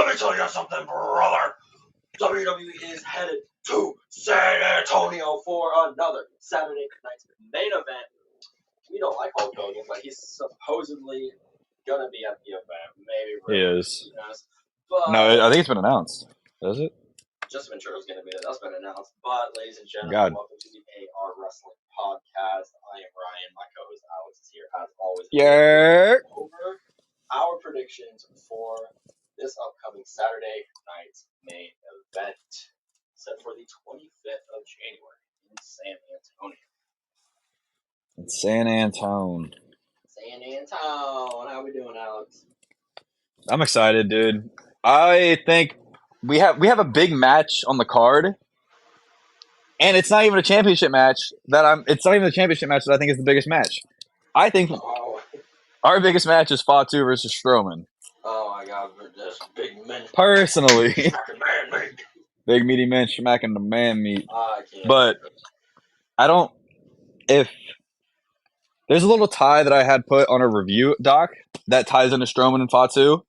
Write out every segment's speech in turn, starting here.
me tell you something, brother. WWE is headed to San Antonio for another Saturday night's main event. We don't like Hulk Hogan, but he's supposedly gonna be at the event. Maybe He really. is. Yes. But No, I think it's been announced. Is it? Justin Ventura's gonna be there. That's been announced. But ladies and gentlemen, God. welcome to the AR Wrestling Podcast. I am Ryan. My co-host Alex is here as always. Yeah. Over our predictions for this upcoming Saturday night's main event, set for the 25th of January in San Antonio. San Antone. San Antone. How we doing, Alex? I'm excited, dude. I think we have a big match on the card, and it's not even a championship match. It's not even a championship match that I think is the biggest match. I think our biggest match is Fatu versus Strowman. Oh my God, this big men. Personally, Smacking man meat. big meaty men smacking the man meat. I can't. But I don't. If there's a little tie that I had put on a review doc that ties into Strowman and Fatu.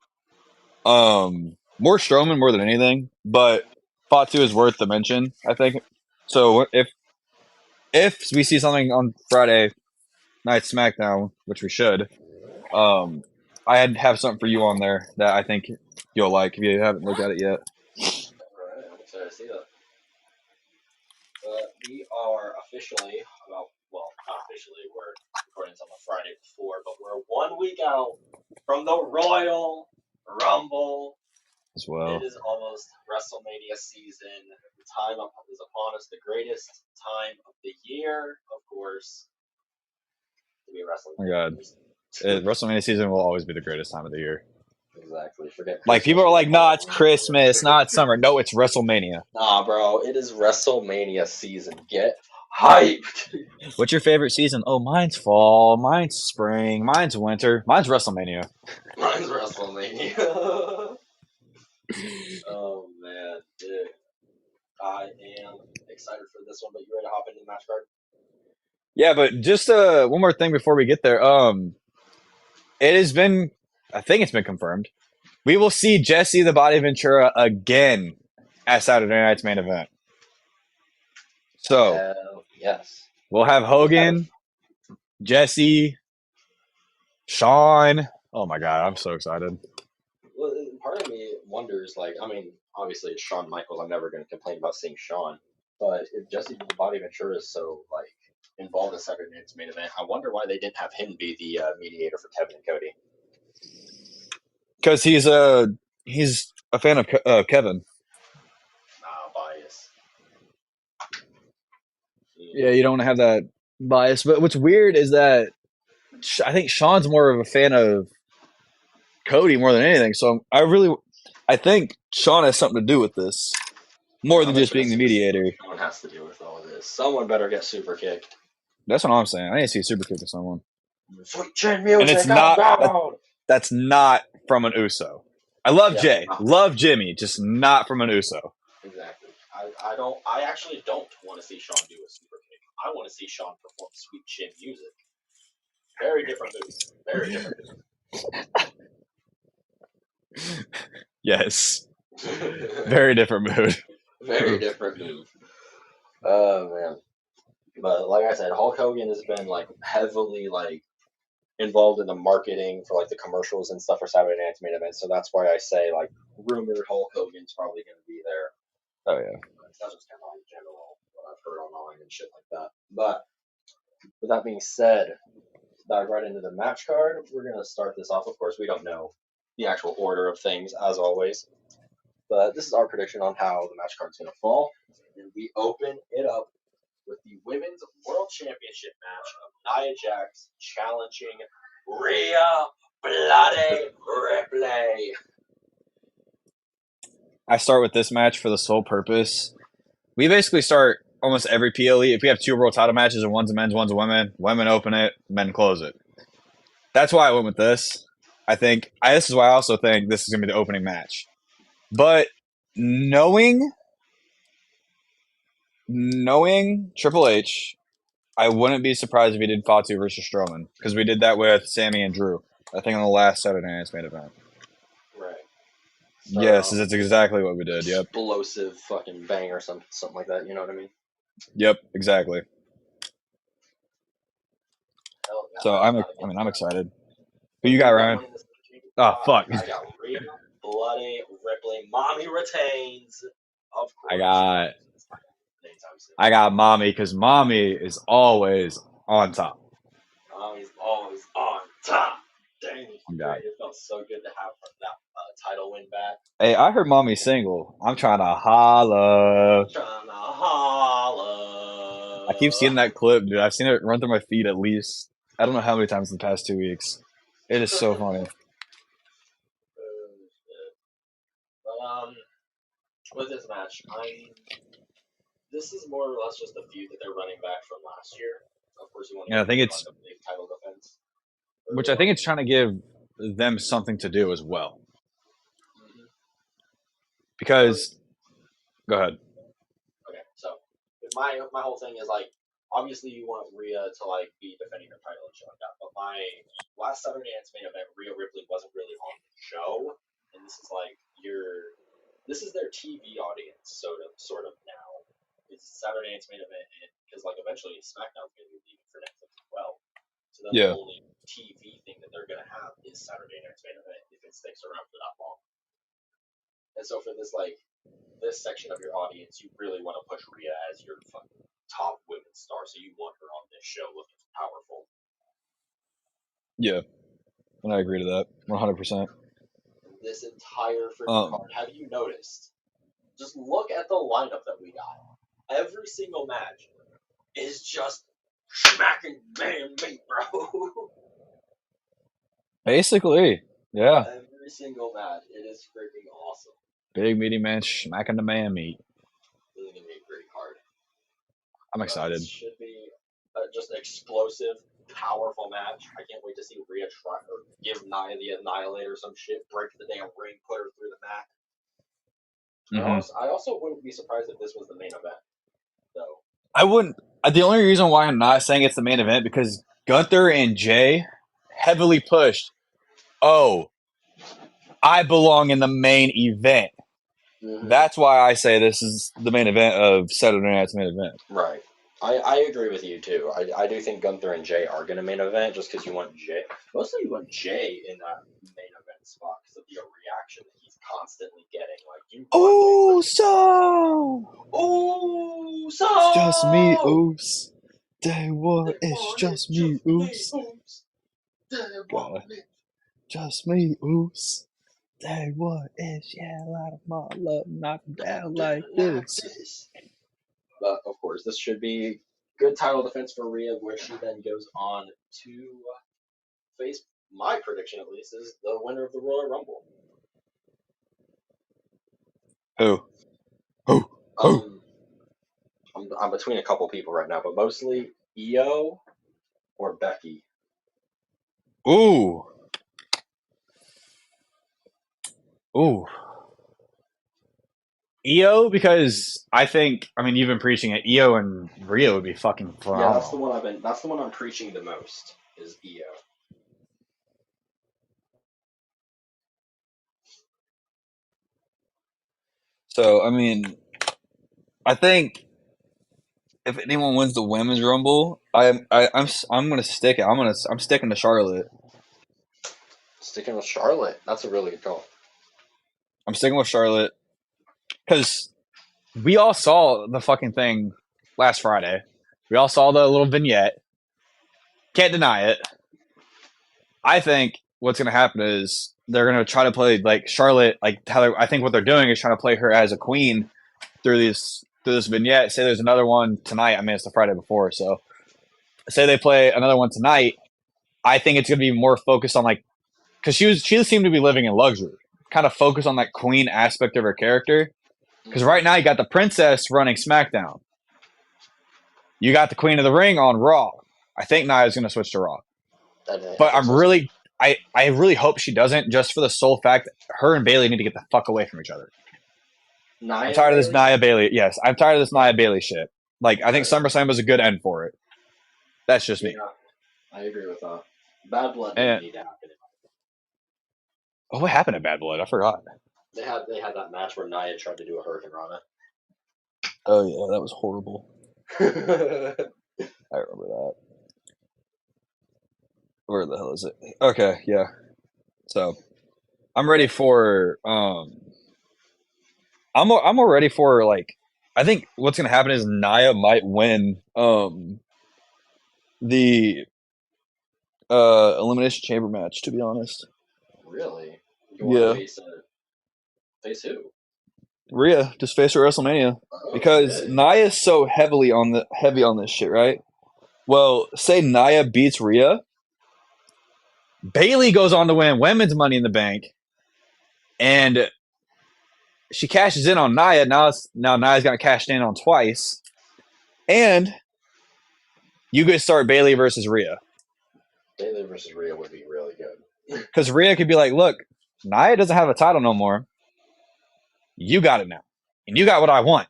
More Strowman more than anything, but Fatu is worth the mention, I think. So if we see something on Friday night SmackDown, which we should, I'd have something for you on there that I think you'll like if you haven't looked at it yet. Alright, I'm excited to see that. We are officially, not officially, we're recording this on the Friday before, but we're 1 week out from the Royal Rumble. As well. It is almost WrestleMania season. The time is upon us, the greatest time of the year, of course, to be a wrestling. Oh my God. WrestleMania season will always be the greatest time of the year. Exactly. Forget Christmas. Like, people are like, nah, it's Christmas, nah, it's summer. No, it's WrestleMania. Nah, bro, it is WrestleMania season. Get hyped. What's your favorite season? Oh, mine's fall, mine's spring, mine's winter, mine's WrestleMania. Mine's WrestleMania. Oh, man, dude. I am excited for this one, but you ready to hop into the match card? Yeah, but just one more thing before we get there. It has been, I think it's been confirmed. We will see Jesse the Body Ventura again at Saturday night's main event. So, yes, we'll have Hogan, Jesse, Shawn. Oh my God, I'm so excited. Well, part of me wonders, obviously it's Shawn Michaels. I'm never going to complain about seeing Shawn, but if Jesse the Body Ventura is so involved in Saturday night's main event, I wonder why they didn't have him be the mediator for Kevin and Cody. Because he's a fan of Kevin. Bias. Yeah, you don't want to have that bias. But what's weird is that I think Shawn's more of a fan of Cody more than anything. So I think Shawn has something to do with this more than just being the mediator. Someone has to do with all of this. Someone better get super kicked. That's what I'm saying. I need to see a super kick to someone. Sweet chin music. And it's not. That's not from an Uso. I love Jay, love Jimmy, just not from an Uso. Exactly. I actually don't want to see Shawn do a super kick. I want to see Shawn perform sweet chin music. Very different move. Very different move. Yes. Very different mood. Very different move. Oh man. But like I said, Hulk Hogan has been heavily involved in the marketing for the commercials and stuff for Saturday Night's main event. So that's why I say rumored Hulk Hogan's probably going to be there. Oh yeah. That's just kind of in general what I've heard online and shit like that. But with that being said, dive right into the match card. We're going to start this off. Of course, we don't know the actual order of things as always, but this is our prediction on how the match card's going to fall. And we open it up with the Women's World Championship match of Nia Jax challenging Rhea Bloody Ripley. I start with this match for the sole purpose. We basically start almost every PLE. If we have two world title matches and one's a men's, one's a women, women open it, men close it. That's why I went with this. This is why I also think this is going to be the opening match. But knowing Triple H, I wouldn't be surprised if he did Fatu versus Strowman, because we did that with Sammy and Drew, I think, on the last Saturday Night's main event. Right. Start Yes, off that's exactly what we did. Yep. explosive fucking bang or something like that. You know what I mean? Yep. Exactly. Hell yeah, So I gotta get I'm that. excited. Who So you got, who got Ryan? winning this match? Oh fuck. I got Rhea, Bloody, Ripley. Mommy retains. Of I course. got Anytime soon. I got mommy because mommy is always on top. Mommy's always on top. Dang, Yeah. great. It felt so good to have that title win back. Hey, I heard mommy's single. I'm trying to holla. Trying to holla. I keep seeing that clip, dude. I've seen it run through my feed at least. I don't know how many times in the past 2 weeks. It is so funny. But with this match, this is more or less just a feud that they're running back from last year. Of course, you want to Yeah, I think like it's a big title defense. which I think it's trying to give them something to do as well. Mm-hmm. Because, go ahead. Okay, so my whole thing is like, obviously you want Rhea to like be defending her title and shit like that. But my last Saturday Night's main event, Rhea Ripley wasn't really on the show, and this is like this is their TV audience, sort of now. It's Saturday Night's main event, and because like eventually SmackDown's going to be leaving for Netflix as well. So then the Yeah. only TV thing that they're going to have is Saturday Night's main event if it sticks around for that long. And so for this section of your audience, you really want to push Rhea as your fucking top women's star. So you want her on this show looking powerful. Yeah. And I agree to that 100%. This entire freaking card, have you noticed? Just look at the lineup that we got. Every single match is just smacking man meat, bro. Basically, yeah. Every single match, it is freaking awesome. Big meaty man smacking the man meat. This is gonna be a great card. I'm excited. This should be just an explosive, powerful match. I can't wait to see Rhea try or give Nia the Annihilator some shit, break the damn ring, put her through the mat. I also wouldn't be surprised if this was the main event, though. I wouldn't. The only reason why I'm not saying it's the main event because Gunther and Jay heavily pushed. Oh, I belong in the main event. Mm-hmm. That's why I say this is the main event of Saturday Night's main event. Right. I agree with you too. I do think Gunther and Jay are going to main event just because you want Jay. Mostly you want Jay in that main event spot because of the reaction that he's constantly getting. Like you. It's just me, Oos. Day one, it's just me, Oos. Just me, Oos. Day one, it's a lot of my love, knock down like this. But of course, this should be good title defense for Rhea, where she then goes on to face. My prediction, at least, is the winner of the Royal Rumble. Who? I'm between a couple people right now, but mostly Io or Becky. Ooh. Io, because you've been preaching it. Io and Rhea would be fucking phenomenal. Yeah, that's the one I'm preaching the most is Io. So I think if anyone wins the women's rumble, I'm gonna stick it. I'm sticking to Charlotte. Sticking with Charlotte. That's a really good call. I'm sticking with Charlotte because we all saw the fucking thing last Friday. We all saw the little vignette. Can't deny it. I think what's going to happen is they're going to try to play like Charlotte, like how I think what they're doing is trying to play her as a queen through this vignette. Say there's another one tonight. It's the Friday before, so say they play another one tonight. I think it's going to be more focused on like because she seemed to be living in luxury, kind of focus on that queen aspect of her character. Because right now you got the princess running SmackDown. You got the Queen of the Ring on Raw. I think Nia's going to switch to Raw. But I really hope she doesn't, just for the sole fact her and Bayley need to get the fuck away from each other. I'm tired of this Nia Bayley. Yes, I'm tired of this Nia Bayley shit. Like, I think SummerSlam was a good end for it. That's just me. I agree with that. Bad Blood didn't need to happen. Oh, what happened to Bad Blood? I forgot. They had that match where Nia tried to do a Hurricane Rana. Oh yeah, that was horrible. I remember that. Where the hell is it? Okay, yeah. So I'm ready for I'm more ready for like I think what's gonna happen is Nia might win the elimination chamber match, to be honest. Really? You want to Yeah. face who? Rhea, just face her at WrestleMania. Oh Because shit! Nia is so heavy on this shit, right? Well, say Nia beats Rhea, Bailey goes on to win women's Money in the Bank, and she cashes in on Nia. Now Nia's got cashed in on twice, and you could start Bailey versus Rhea. Bailey versus Rhea would be really good. Because Rhea could be like, look, Nia doesn't have a title no more. You got it now. And you got what I want.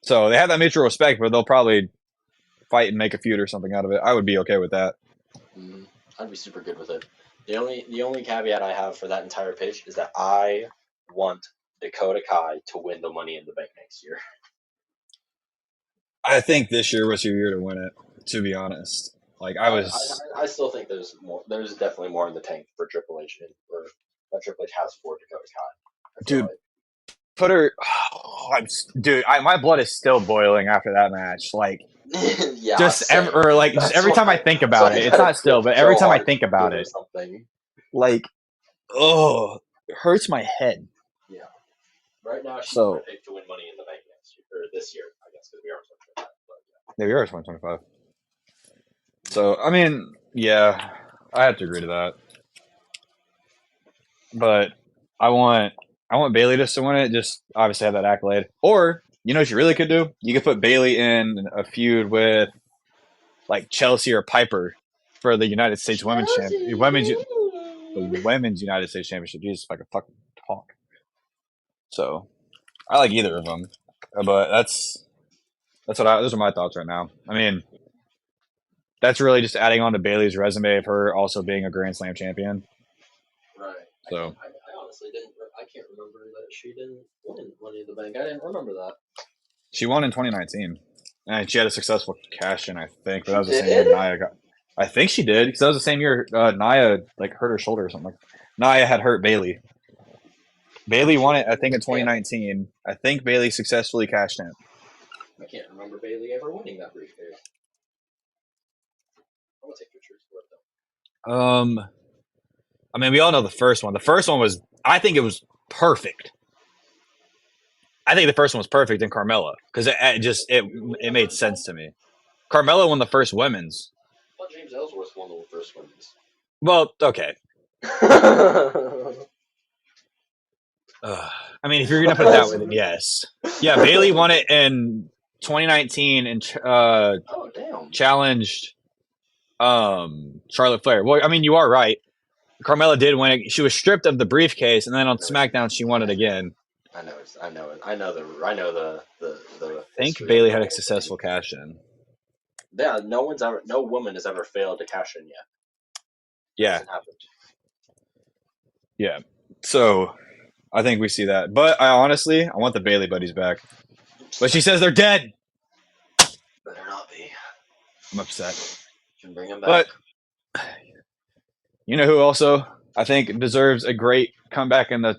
So they have that mutual respect, but they'll probably fight and make a feud or something out of it. I would be okay with that. I'd be super good with it. The only caveat I have for that entire pitch is that I want Dakota Kai to win the Money in the Bank next year. I think this year was your year to win it, to be honest. Like I still think there's more. There's definitely more in the tank for Triple H, or that Triple H has for Dakota Kai. Dude, put her. Dude, my blood is still boiling after that match. Like, yeah, just every time I think about it, it's not still, but every time I think about it, like, oh, it hurts my head. Yeah. Right now, she's my pick to win Money in the Bank next year, or this year, I guess, because we are in 2025. Yeah, we are 2025. So, I mean, yeah, I have to agree to that. But I want Bailey just to win it, just obviously have that accolade. Or, you know what you really could do? You could put Bailey in a feud with like Chelsea or Piper for the United States Women's United States Championship. Jesus, if I could fucking talk. So, I like either of them. But those are my thoughts right now. I mean, that's really just adding on to Bailey's resume of her also being a Grand Slam champion. Right. So I honestly I can't remember that she didn't win Money in the Bank. I didn't remember that. She won in 2019, and she had a successful cash in, I think. But that was the same year Nia got. I think she did, because that was the same year Nia like hurt her shoulder or something. Nia had hurt Bailey. Bailey won it, I think, in 2019. I think Bailey successfully cashed in. I can't remember Bailey ever winning that briefcase. I'm gonna take pictures for it though. I mean, we all know the first one. The first one was, I think it was perfect. I think the first one was perfect in Carmella, because it made sense to me. Carmella won the first women's. I thought James Ellsworth won the first women's. Well, okay. I mean, if you're gonna put it that way, then yes. Yeah, Bailey won it in 2019 and challenged Charlotte Flair. Well, I mean, you are right. Carmella did win it. She was stripped of the briefcase, and then on SmackDown, she won it again. I know the. I think Bailey had a successful cash in. Yeah, no woman has ever failed to cash in yet. Yeah. It hasn't happened. Yeah. So I think we see that. But I want the Bailey buddies back. But she says they're dead. Better not be. I'm upset. You can bring them back. But you know who also I think deserves a great comeback in the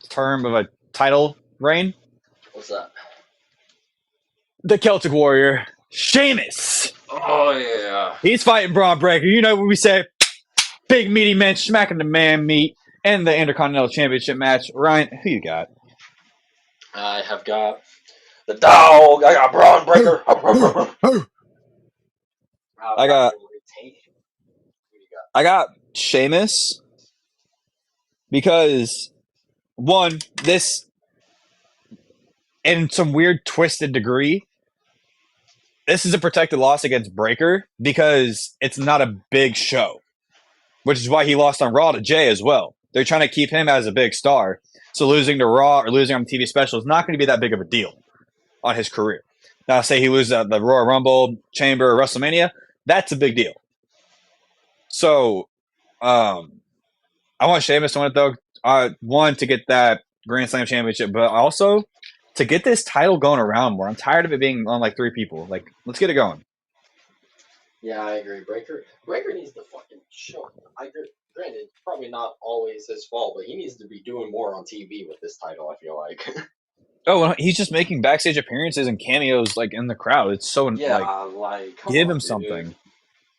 term of a title reign? What's that? The Celtic Warrior, Sheamus. Oh yeah. He's fighting Braun Breaker. You know what we say? Big meaty man smacking the man meat and the Intercontinental Championship match. Ryan, who you got? I have got the dog. I got Braun Breaker. I got Sheamus because one, this in some weird twisted degree, this is a protected loss against Breaker because it's not a big show, which is why he lost on Raw to Jay as well. They're trying to keep him as a big star. So losing to Raw or losing on the TV special is not going to be that big of a deal on his career. Now, say he loses at the Royal Rumble, Chamber, or WrestleMania, that's a big deal. So, I want Sheamus to win it, though. one, to get that Grand Slam championship, but also to get this title going around more. I'm tired of it being on like 3 people. Like, let's get it going. Yeah, I agree. Breaker needs to fucking show. Granted, probably not always his fault, but he needs to be doing more on TV with this title. I feel like. Oh, well, he's just making backstage appearances and cameos like in the crowd. It's so Yeah, like come give on, him dude. something.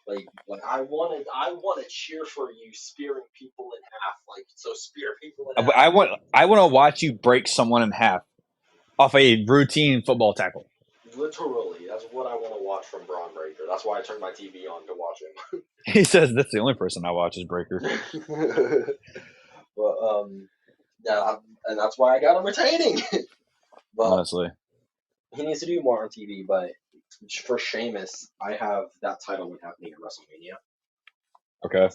Like I want to cheer for you, spearing people in half. Like, so spear people in half. I want to watch you break someone in half off a routine football tackle. Literally, that's what I want to watch from Braun Breaker. That's why I turned my TV on to watch him. He says that's the only person I watch is Breaker. But yeah, and that's why I got him retaining. But honestly, he needs to do more on TV. But for Sheamus, I have that title would happening at WrestleMania. Okay.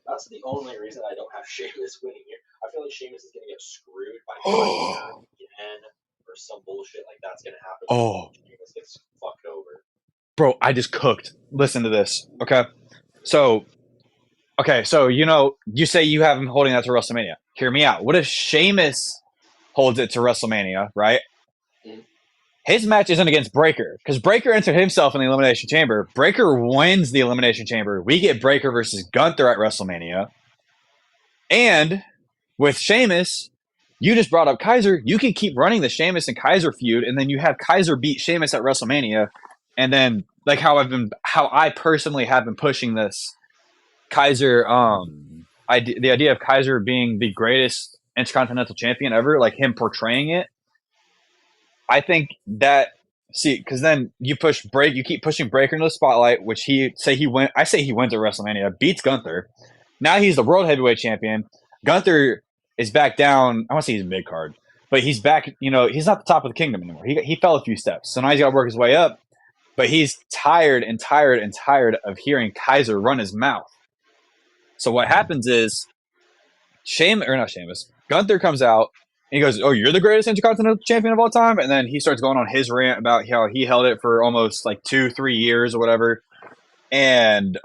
That's the only reason I don't have Sheamus winning here. I feel like Sheamus is gonna get screwed by Fire again, or some bullshit like that's gonna happen. Oh, Sheamus gets fucked over. Bro, I just cooked. Listen to this. Okay. So you say you have him holding that to WrestleMania. Hear me out. What if Sheamus holds it to WrestleMania, right? Mm-hmm. His match isn't against Breaker because Breaker entered himself in the Elimination Chamber. Breaker wins the Elimination Chamber. We get Breaker versus Gunther at WrestleMania. And with Sheamus, you just brought up Kaiser. You can keep running the Sheamus and Kaiser feud, and then you have Kaiser beat Sheamus at WrestleMania. And then, like how I personally have been pushing this Kaiser, the idea of Kaiser being the greatest Intercontinental Champion ever, like him portraying it. I think that because then you keep pushing Breaker into the spotlight, which I say he wins at WrestleMania, beats Gunther. Now he's the World Heavyweight Champion. Gunther is back down. I want to say he's mid card, but he's back. He's not the top of the kingdom anymore. He fell a few steps, so now he's got to work his way up. But he's tired of hearing Kaiser run his mouth. So what happens is, Gunther comes out. And he goes, "Oh, you're the greatest Intercontinental Champion of all time?" And then he starts going on his rant about how he held it for almost like 2-3 years or whatever. And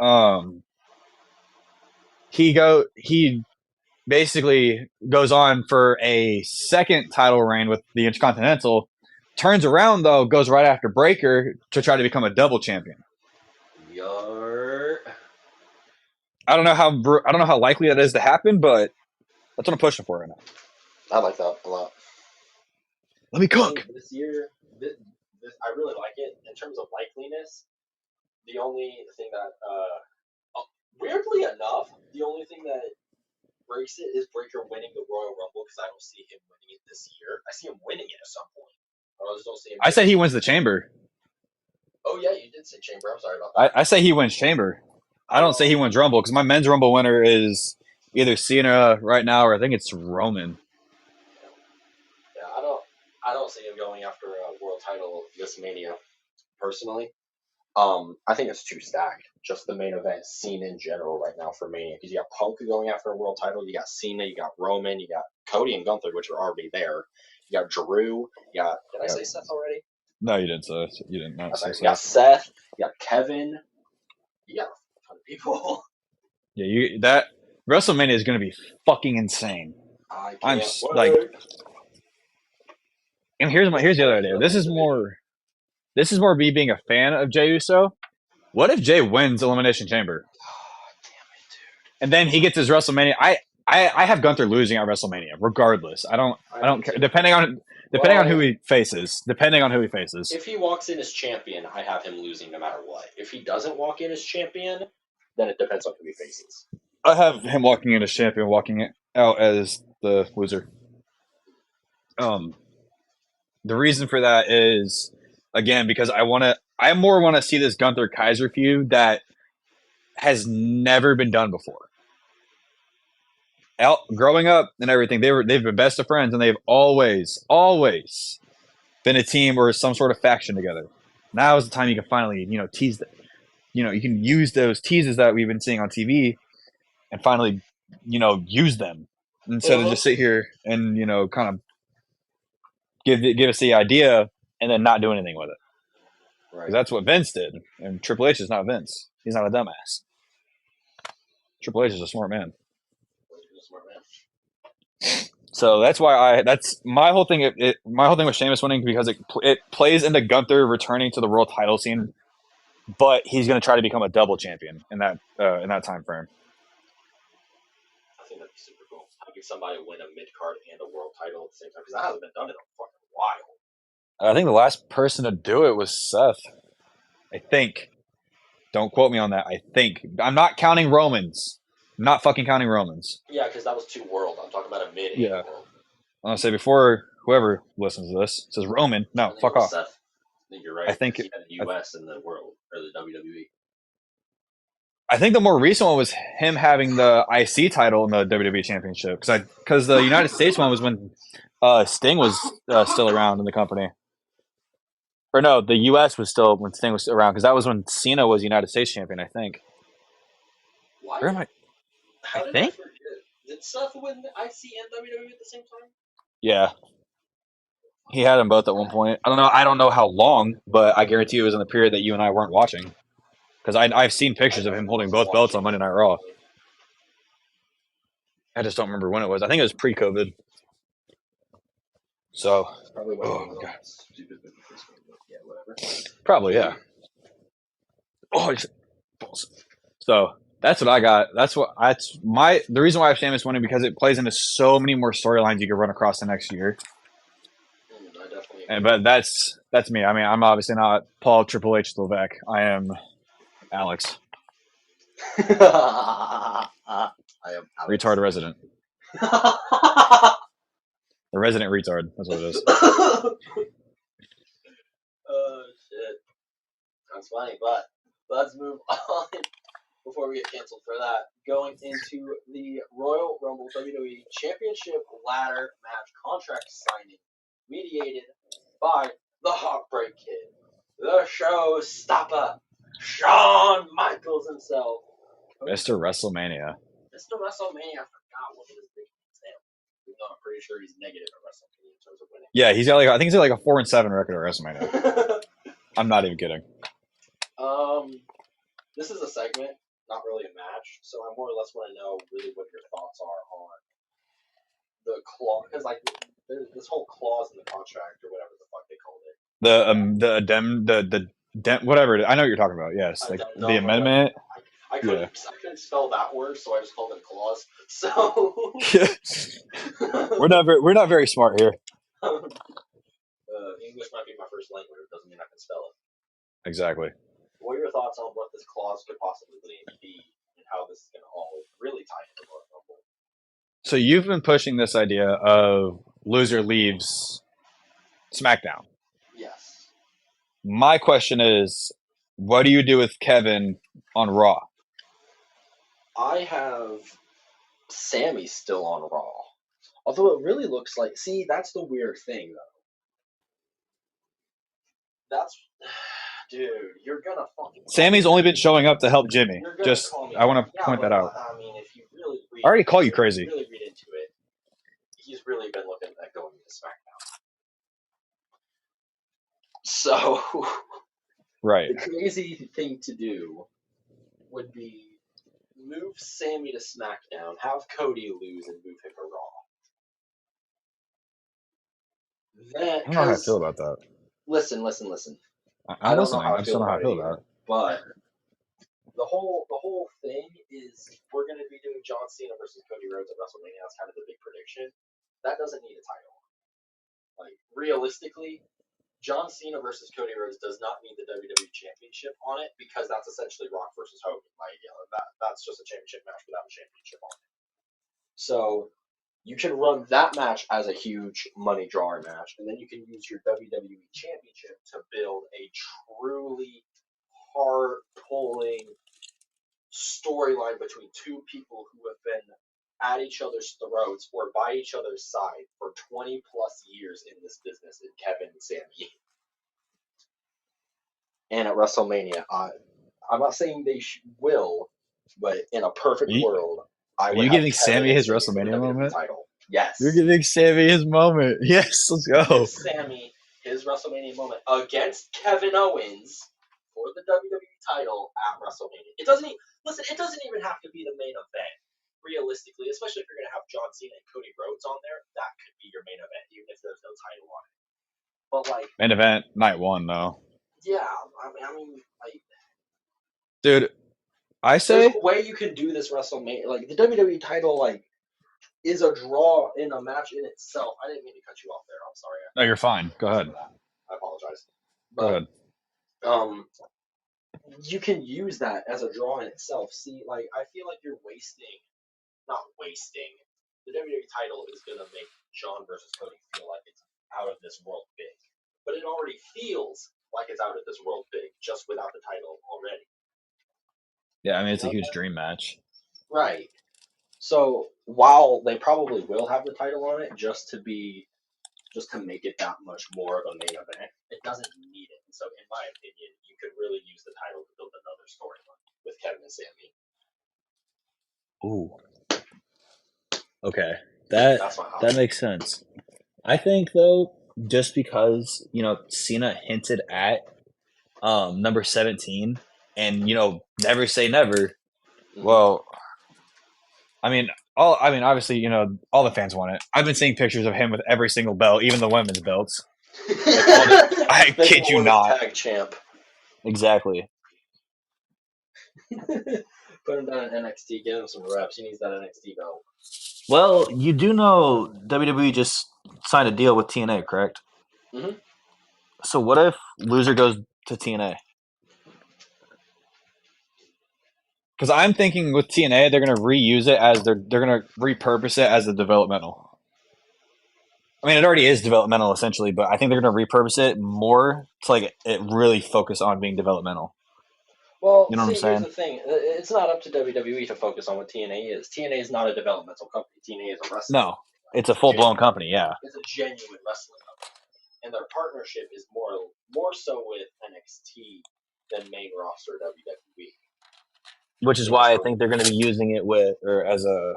he basically goes on for a second title reign with the Intercontinental. Turns around though, goes right after Breaker to try to become a double champion. Yarr. I don't know how likely that is to happen, but that's what I'm pushing for right now. I like that a lot. Let me cook. This year, I really like it. In terms of likeliness, the only thing that, weirdly enough, the only thing that breaks it is Breaker winning the Royal Rumble, because I don't see him winning it this year. I see him winning it at some point. I just don't see him. I said he wins the Chamber. Oh, yeah, you did say Chamber. I'm sorry about that. I say he wins Chamber. I don't say he wins Rumble, because my men's Rumble winner is either Cena right now, or I think it's Roman. I don't see him going after a world title this Mania, personally. I think it's too stacked. Just the main event scene in general right now for Mania, because you got Punk going after a world title, you got Cena, you got Roman, you got Cody and Gunther, which are already there. You got Drew. Did I say Seth already? No, you didn't say. You didn't. You got Seth. You got Kevin. You got a ton of people. Yeah, that WrestleMania is going to be fucking insane. I'm like. And here's the other idea. This is more me being a fan of Jey Uso. What if Jey wins Elimination Chamber? Oh, damn it, dude. And then he gets his WrestleMania. I have Gunther losing at WrestleMania, regardless. I don't care. Depending on who he faces. If he walks in as champion, I have him losing no matter what. If he doesn't walk in as champion, then it depends on who he faces. I have him walking in as champion, walking out as the loser. The reason for that is, again, because I more want to see this Gunther Kaiser feud that has never been done before. Growing up and everything, they've been best of friends, and they've always been a team or some sort of faction together. Now is the time you can finally, tease them. You can use those teases that we've been seeing on TV and finally, use them instead of just sit here and, kind of give us the idea and then not do anything with it. Right. That's what Vince did. And Triple H is not Vince. He's not a dumbass. Triple H is a smart man. So that's why that's my whole thing. My whole thing with Sheamus winning because it plays into Gunther returning to the world title scene, but he's going to try to become a double champion in that time frame. I think that'd be super cool. Having somebody win a mid card and a world title at the same time, because that hasn't been done in a fucking while. I think the last person to do it was Seth. I think. Don't quote me on that. I think. I'm not counting Romans. I'm not fucking counting Romans. Yeah, because that was 2 world. I'm talking about a mid and Yeah. world. I'm gonna say before whoever listens to this says Roman. No, fuck off. Seth. I think you're right. I think he had the US and the world or the WWE. I think the more recent one was him having the IC title in the WWE Championship because the United States one was when Sting was still around in the company. Or no, the US was still when Sting was around because that was when Cena was United States champion. I think. Why? Where am I? How did I forget? Did Seth win the IC and WWE at the same time? Yeah. He had them both at one point. I don't know how long, but I guarantee it was in the period that you and I weren't watching. Because I've seen pictures of him holding both belts on Monday Night Raw. I just don't remember when it was. I think it was pre-COVID. So, probably oh god, stupid yeah, whatever. Probably, yeah. Oh, so that's what I got. The reason why I have Sheamus winning because it plays into so many more storylines you can run across the next year. I definitely. But that's me. I mean, I'm obviously not Paul Triple H Slovak. I am Alex. I am Alex. Retard resident. The resident retard. That's what it is. Oh shit, that's funny. But let's move on before we get canceled for that. Going into the Royal Rumble WWE Championship ladder match contract signing, mediated by the Heartbreak Kid, the showstopper, Shawn Michaels himself, Mr. WrestleMania. Mr. WrestleMania. I forgot what his nickname's now. Even though I'm pretty sure he's negative at WrestleMania in terms of winning. Yeah, I think he's got like a 4-7 record at WrestleMania. I'm not even kidding. This is a segment, not really a match, so I more or less want to know really what your thoughts are on the clause, because like this whole clause in the contract or whatever the fuck they called it. Whatever. I know what you're talking about. Yes, like the amendment. I couldn't spell that word, so I just called it a clause. So we're not very smart here. English might be my first language. It doesn't mean I can spell it. Exactly. What are your thoughts on what this clause could possibly be and how this is going to all really tie into Royal Rumble? So you've been pushing this idea of loser leaves SmackDown. Yes. My question is, what do you do with Kevin on Raw? I have Sammy still on Raw. Although it really looks like... See, that's the weird thing, though. Dude, you're gonna fucking... Sammy's only been showing up to help Jimmy. I want to point that out. I mean, if you really read... I already call you crazy. If you really read into it, he's really been looking at going to SmackDown. So... Right. The crazy thing to do would be move Sammy to SmackDown, have Cody lose, and move him to Raw. I don't know how I feel about that. Listen. I'm listening. I just don't know how I feel about it. But the whole thing is we're going to be doing John Cena versus Cody Rhodes at WrestleMania. That's kind of the big prediction. That doesn't need a title. Like, realistically, John Cena versus Cody Rhodes does not need the WWE Championship on it because that's essentially Rock versus Hogan. Like, that's just a championship match without a championship on it. So you can run that match as a huge money drawer match, and then you can use your WWE Championship to build a truly heart-pulling storyline between two people who have been at each other's throats or by each other's side for 20 plus years in this business, in Kevin and Sammy. And at WrestleMania, I'm not saying they will, but in a perfect world, are you giving Sammy his WrestleMania moment? Title. Yes. You're giving Sammy his moment. Yes, let's go. Give Sammy his WrestleMania moment against Kevin Owens for the WWE title at WrestleMania. It doesn't even have to be the main event. realistically, especially if you're going to have John Cena and Cody Rhodes on there, that could be your main event, even if there's no title on it. But like, Main event night one though. yeah, I mean, like, Dude, I there's say a way you can do this WrestleMania. Like the WWE title, like, is a draw in a match in itself. I didn't mean to cut you off there. I'm sorry. no, you're fine. Go ahead. I apologize. Go But ahead. you can use that as a draw in itself. See, like, I feel like you're not wasting. The WWE title is gonna make John versus Cody feel like it's out of this world big, but it already feels like it's out of this world big just without the title already. Yeah, I mean You it's a know huge that? dream match. Right. So while they probably will have the title on it just to make it that much more of a main event, it doesn't need it. So in my opinion, you could really use the title to build another storyline with Kevin and Sami. Ooh. Okay. That That's my hot that take. makes sense. I think though, just because, Cena hinted at number 17 and never say never. Well, obviously, all the fans want it. I've been seeing pictures of him with every single belt, even the women's belts. Like I Make him kid a you women's not. tag champ. Exactly. Put him down in NXT, give him some reps. He needs that NXT belt. Well, you do know WWE just signed a deal with TNA, correct? Mhm. So what if loser goes to TNA? Because I'm thinking with TNA, they're going to reuse it as they're going to repurpose it as a developmental. I mean, it already is developmental essentially, but I think they're going to repurpose it more to like it really focus on being developmental. Well, You know what I'm see, here's saying? the thing. It's not up to WWE to focus on what TNA is. TNA is not a developmental company. TNA is a wrestling No, company. it's a full blown company. Yeah, It's a genuine wrestling company. And their partnership is more so with NXT than main roster WWE. which is You know, why I so think they're going to be using it as a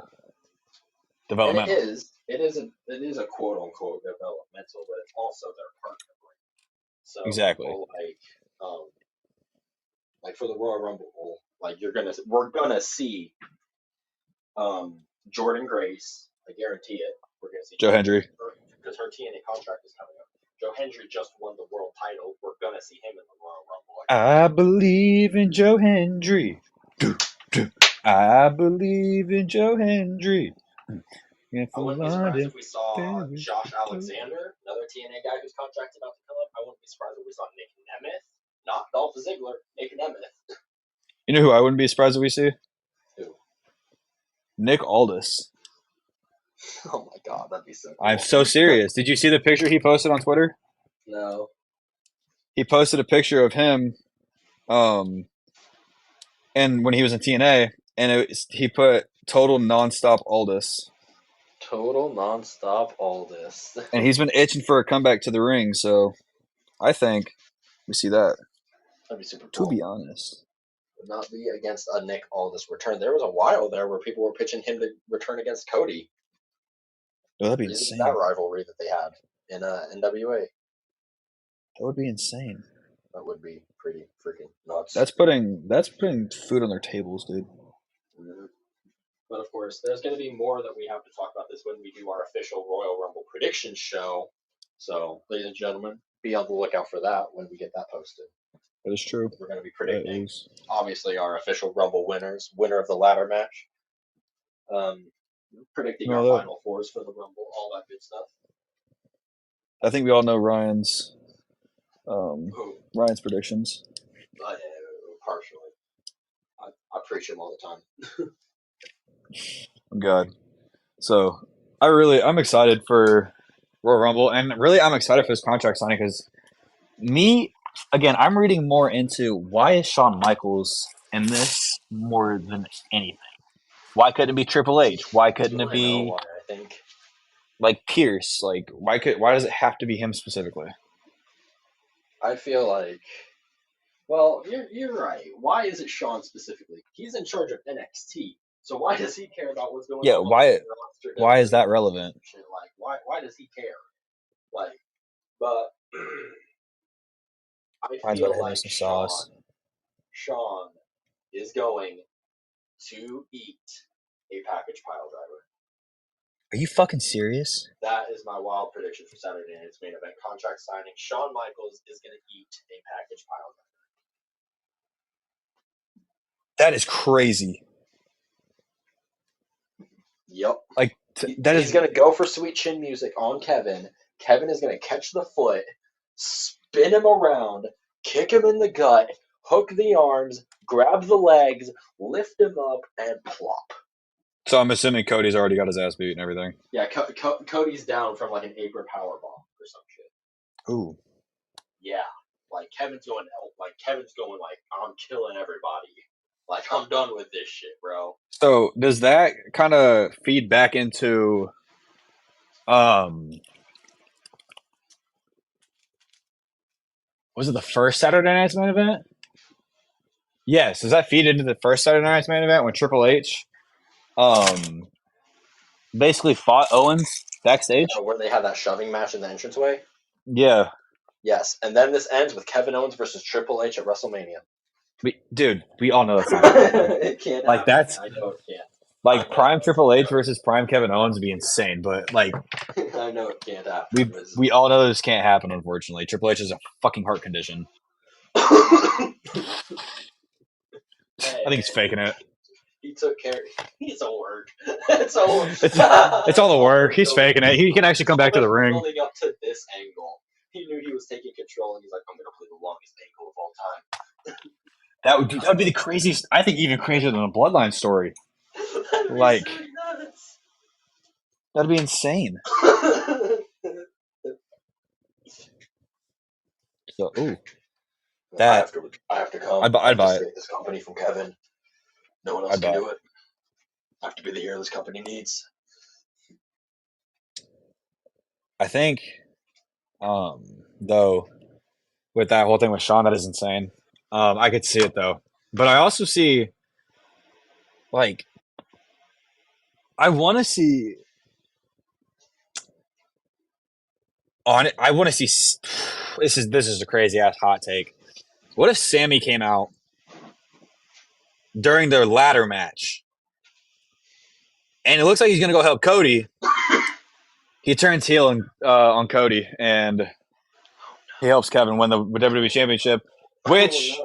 and developmental. it is a quote unquote developmental, but it's also their partner brand. So Exactly. like for the Royal Rumble, like we're gonna see Jordan Grace. I guarantee it. We're gonna see Joe Hendry. because her TNA contract is coming up. Joe Hendry just won the world title. We're gonna see him in the Royal Rumble. I believe in Joe Hendry. I believe in Joe Hendry. I wouldn't be surprised if we saw Josh Alexander, another TNA guy whose contract's about to come up. I wouldn't be surprised if we saw Nick Nemeth, not Dolph Ziggler, Nick Nemeth. You know who I wouldn't be surprised if we see? Who? Nick Aldis. Oh my god, that'd be so cool. I'm so serious. Did you see the picture he posted on Twitter? No. He posted a picture of him, and when he was in TNA, and he put total nonstop Aldis, Total nonstop Aldis. and he's been itching for a comeback to the ring. So I think we see that. That'd be super To cool. be honest, Would not be against a Nick Aldis return. There was a while there where people were pitching him to return against Cody. oh, that'd be Because of insane. that rivalry that they had in NWA. That would be insane. That would be pretty freaking nuts. That's putting food on their tables, dude. Mhm. But of course, there's going to be more that we have to talk about this when we do our official Royal Rumble prediction show. So, ladies and gentlemen, be on the lookout for that when we get that posted. That is true. We're going to be That predicting, is. obviously, our official Rumble winners, winner of the ladder match, predicting our final fours for the Rumble, all that good stuff. I think we all know Ryan's Who? Ryan's predictions. Partially. I preach him all the time. Oh, God. So I'm excited for Royal Rumble, and really I'm excited for this contract signing because I'm reading more into why is Shawn Michaels in this more than anything. Why couldn't it be Triple H? Why couldn't it I know be why, I think. like Pierce? Like why does it have to be him specifically? I feel like, well, you're right. Why is it Shawn specifically? He's in charge of NXT, so why does he care about what's going Yeah, on? why is that relevant? Like, why does he care? Like, but I Ryan's about to feel hit me like some sauce. Shawn is going to eat a package pile driver. Are you fucking serious? That is my wild prediction for Saturday night's main event contract signing. Shawn Michaels is going to eat a package pile driver. That is crazy. Yep. Like he's going to go for sweet chin music on Kevin. Kevin is going to catch the foot, spin him around, kick him in the gut, hook the arms, grab the legs, lift him up, and plop. So I'm assuming Cody's already got his ass beat and everything. Yeah, Cody's down from like an apron powerbomb or some shit. Ooh. Yeah, like Kevin's going like, I'm killing everybody. Like, I'm done with this shit, bro. So does that kind of feed back into was it the first Saturday night's main event? Yes. Does that feed into the first Saturday night's main event when Triple H basically fought Owens backstage? Where they had that shoving match in the entranceway? Yeah. Yes. And then this ends with Kevin Owens versus Triple H at WrestleMania. We all know that's not gonna happen. It can't like happen. that's I know it can't. Like prime Triple H versus prime Kevin Owens would be insane, but like I know it can't happen. We all know this can't happen, unfortunately. Triple H has a fucking heart condition. I think he's faking it. He took care. He's a work. It's all the work. He's faking it. He can actually come back to the ring. Building up to this angle, he knew he was taking control, and he's like, "I'm going to play the longest angle of all time." That would be the craziest. I think even crazier than the Bloodline story. Like, that'd be insane. So, that I have to come. I'd buy it. Take this company from Kevin. No one else can do it. I have to be the hero this company needs. I think, though, with that whole thing with Shawn, that is insane. I could see it though, but I also see, like, I want to see on it. I want to see. This is a crazy ass hot take. What if Sammy came out during their ladder match, and it looks like he's gonna go help Cody? He turns heel on Cody, and he helps Kevin win the WWE Championship. Which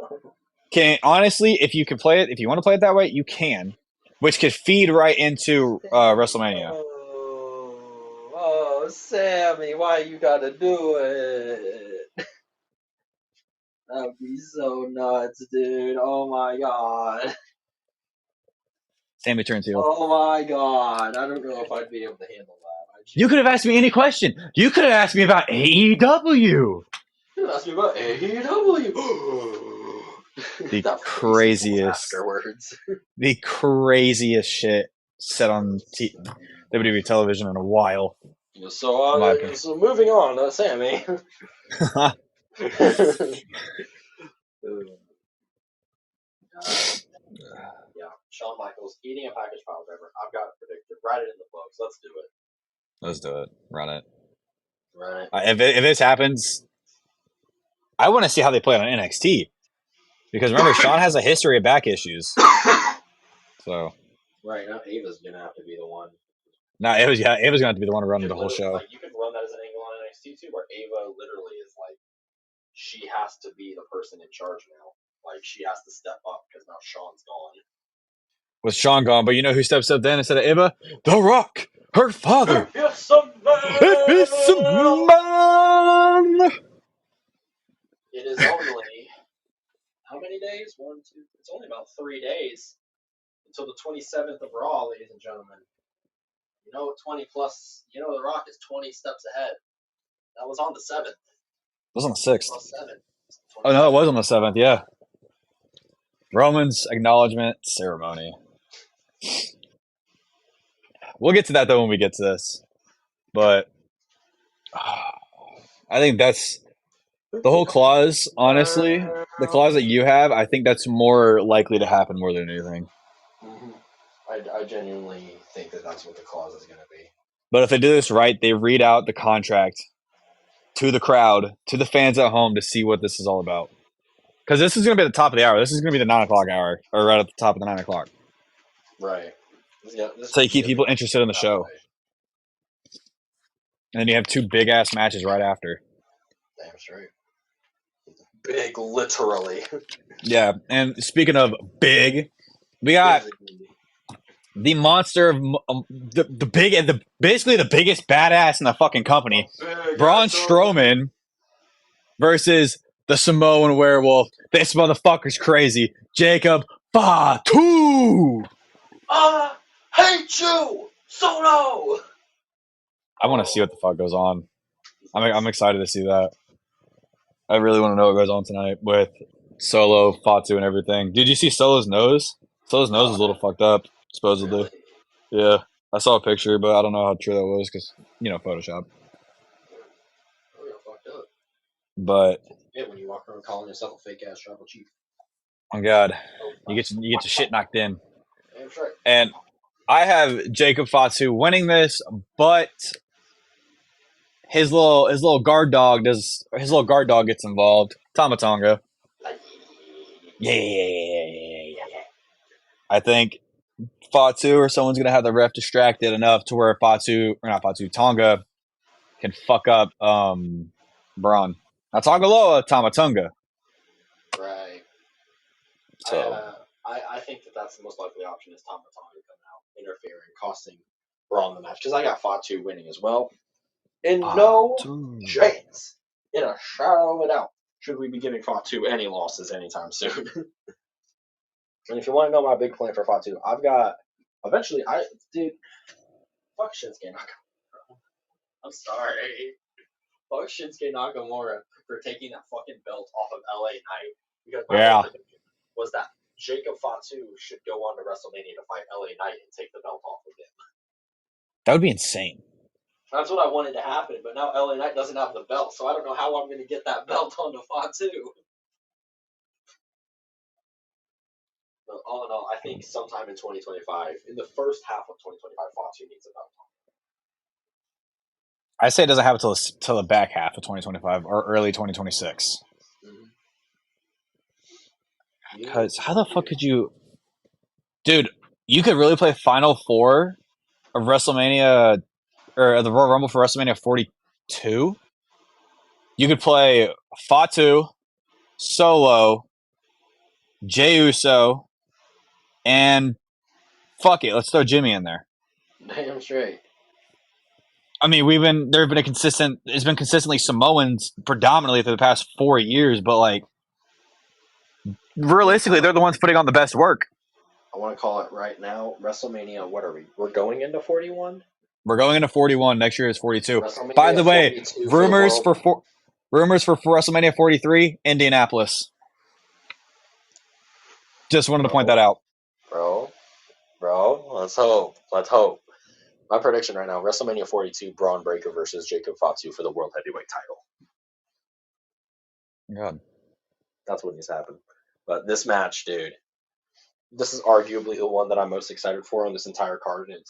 can honestly, if you want to play it that way, you can. Which could feed right into WrestleMania. Oh, Sammy, why you gotta do it? That would be so nuts, dude. Oh my god. Sammy turns heel. Oh my god. I don't know if I'd be able to handle that. You could have asked me any question. You could have asked me about AEW. You could have asked me about AEW. The craziest afterwards. The craziest shit said on WWE television in a while. So moving on, Sammy. Yeah, Shawn Michaels eating a package pile driver. I've got it predicted. Write it in the books. Let's do it. Let's do it. Run it. Right. If this happens, I want to see how they play it on NXT. Because remember, Shawn has a history of back issues. So. Right, now Ava's going to have to be the one. No, Ava's going to have to be the one to run the whole show. Like, you can run that as an angle on NXT too, where Ava literally is like, she has to be the person in charge now. Like, she has to step up because now Shawn's gone. With Shawn gone, but you know who steps up then instead of Ava? The Rock, her father. It's a man. It's a man. It is only how many days? 1, 2. It's only about 3 days until the 27th of Raw, ladies and gentlemen. You know, 20 plus. You know, The Rock is 20 steps ahead. That was on the 7th. It was on the 6th. Plus 7. Oh no, it was on the 7th. Yeah. Roman's acknowledgement ceremony. We'll get to that though when we get to this, but I think that's the whole clause. Honestly, the clause that you have, I think that's more likely to happen more than anything. Mm-hmm. I genuinely think that that's what the clause is going to be. But if they do this right, they read out the contract to the crowd, to the fans at home, to see what this is all about. Because this is going to be at the top of the hour. This is going to be the 9 o'clock hour, or right at the top of the 9 o'clock. Right. So you keep people interested in the show. And then you have two big ass matches right after. Damn straight. Big, literally. Yeah, and speaking of big, we got the monster of the big and basically the biggest badass in the fucking company, Braun Strowman, versus the Samoan werewolf. This motherfucker's crazy, Jacob Fatu. I hate you, Solo. I want to see what the fuck goes on. I'm excited to see that. I really want to know what goes on tonight with Solo, Fatu, and everything. Did you see Solo's nose? Solo's nose is a little fucked up, supposedly. Really? Yeah, I saw a picture, but I don't know how true that was because Photoshop. Fucked up. But yeah, when you walk around calling yourself a fake ass tribal chief. Oh God, you get your shit knocked in. That's right. And I have Jacob Fatu winning this, but his little guard dog gets involved. Tama Tonga. Yeah. I think Fatu or someone's gonna have the ref distracted enough to where Tonga can fuck up Braun. Not Tongaloa, Tama Tonga. Right. So I think that's the most likely option is Tama Tonga coming out, interfering, costing Braun the match. Because I got Fatu winning as well. And no chance, in a shadow of a doubt, should we be giving Fatu any losses anytime soon. And if you want to know my big plan for Fatu, I've got eventually fuck Shinsuke Nakamura. I'm sorry. Fuck Shinsuke Nakamura for taking that fucking belt off of LA Knight. Because my prediction was that Jacob Fatu should go on to WrestleMania to fight LA Knight and take the belt off of him. That would be insane. That's what I wanted to happen, but now LA Knight doesn't have the belt, so I don't know how I'm going to get that belt onto Fatu. But all in all, I think sometime in 2025, in the first half of 2025, Fatu needs a belt. I say it doesn't happen till the back half of 2025 or early 2026. Because how the fuck could you... Dude, you could really play Final Four of WrestleMania... or the Royal Rumble for WrestleMania 42. You could play Fatu, Solo, Jey Uso, and fuck it, let's throw Jimmy in there. Damn straight. I mean, it's been consistently Samoans predominantly for the past 4 years, but like realistically, they're the ones putting on the best work. I want to call it right now, WrestleMania. What are we? We're going into 41. We're going into 41. Next year is 42. By the way, rumors for WrestleMania 43, Indianapolis. Just wanted to point that out. Bro, let's hope. My prediction right now, WrestleMania 42, Braun Breaker versus Jacob Fatu for the World Heavyweight title. God. That's what needs to happen. But this match, dude, this is arguably the one that I'm most excited for on this entire card, and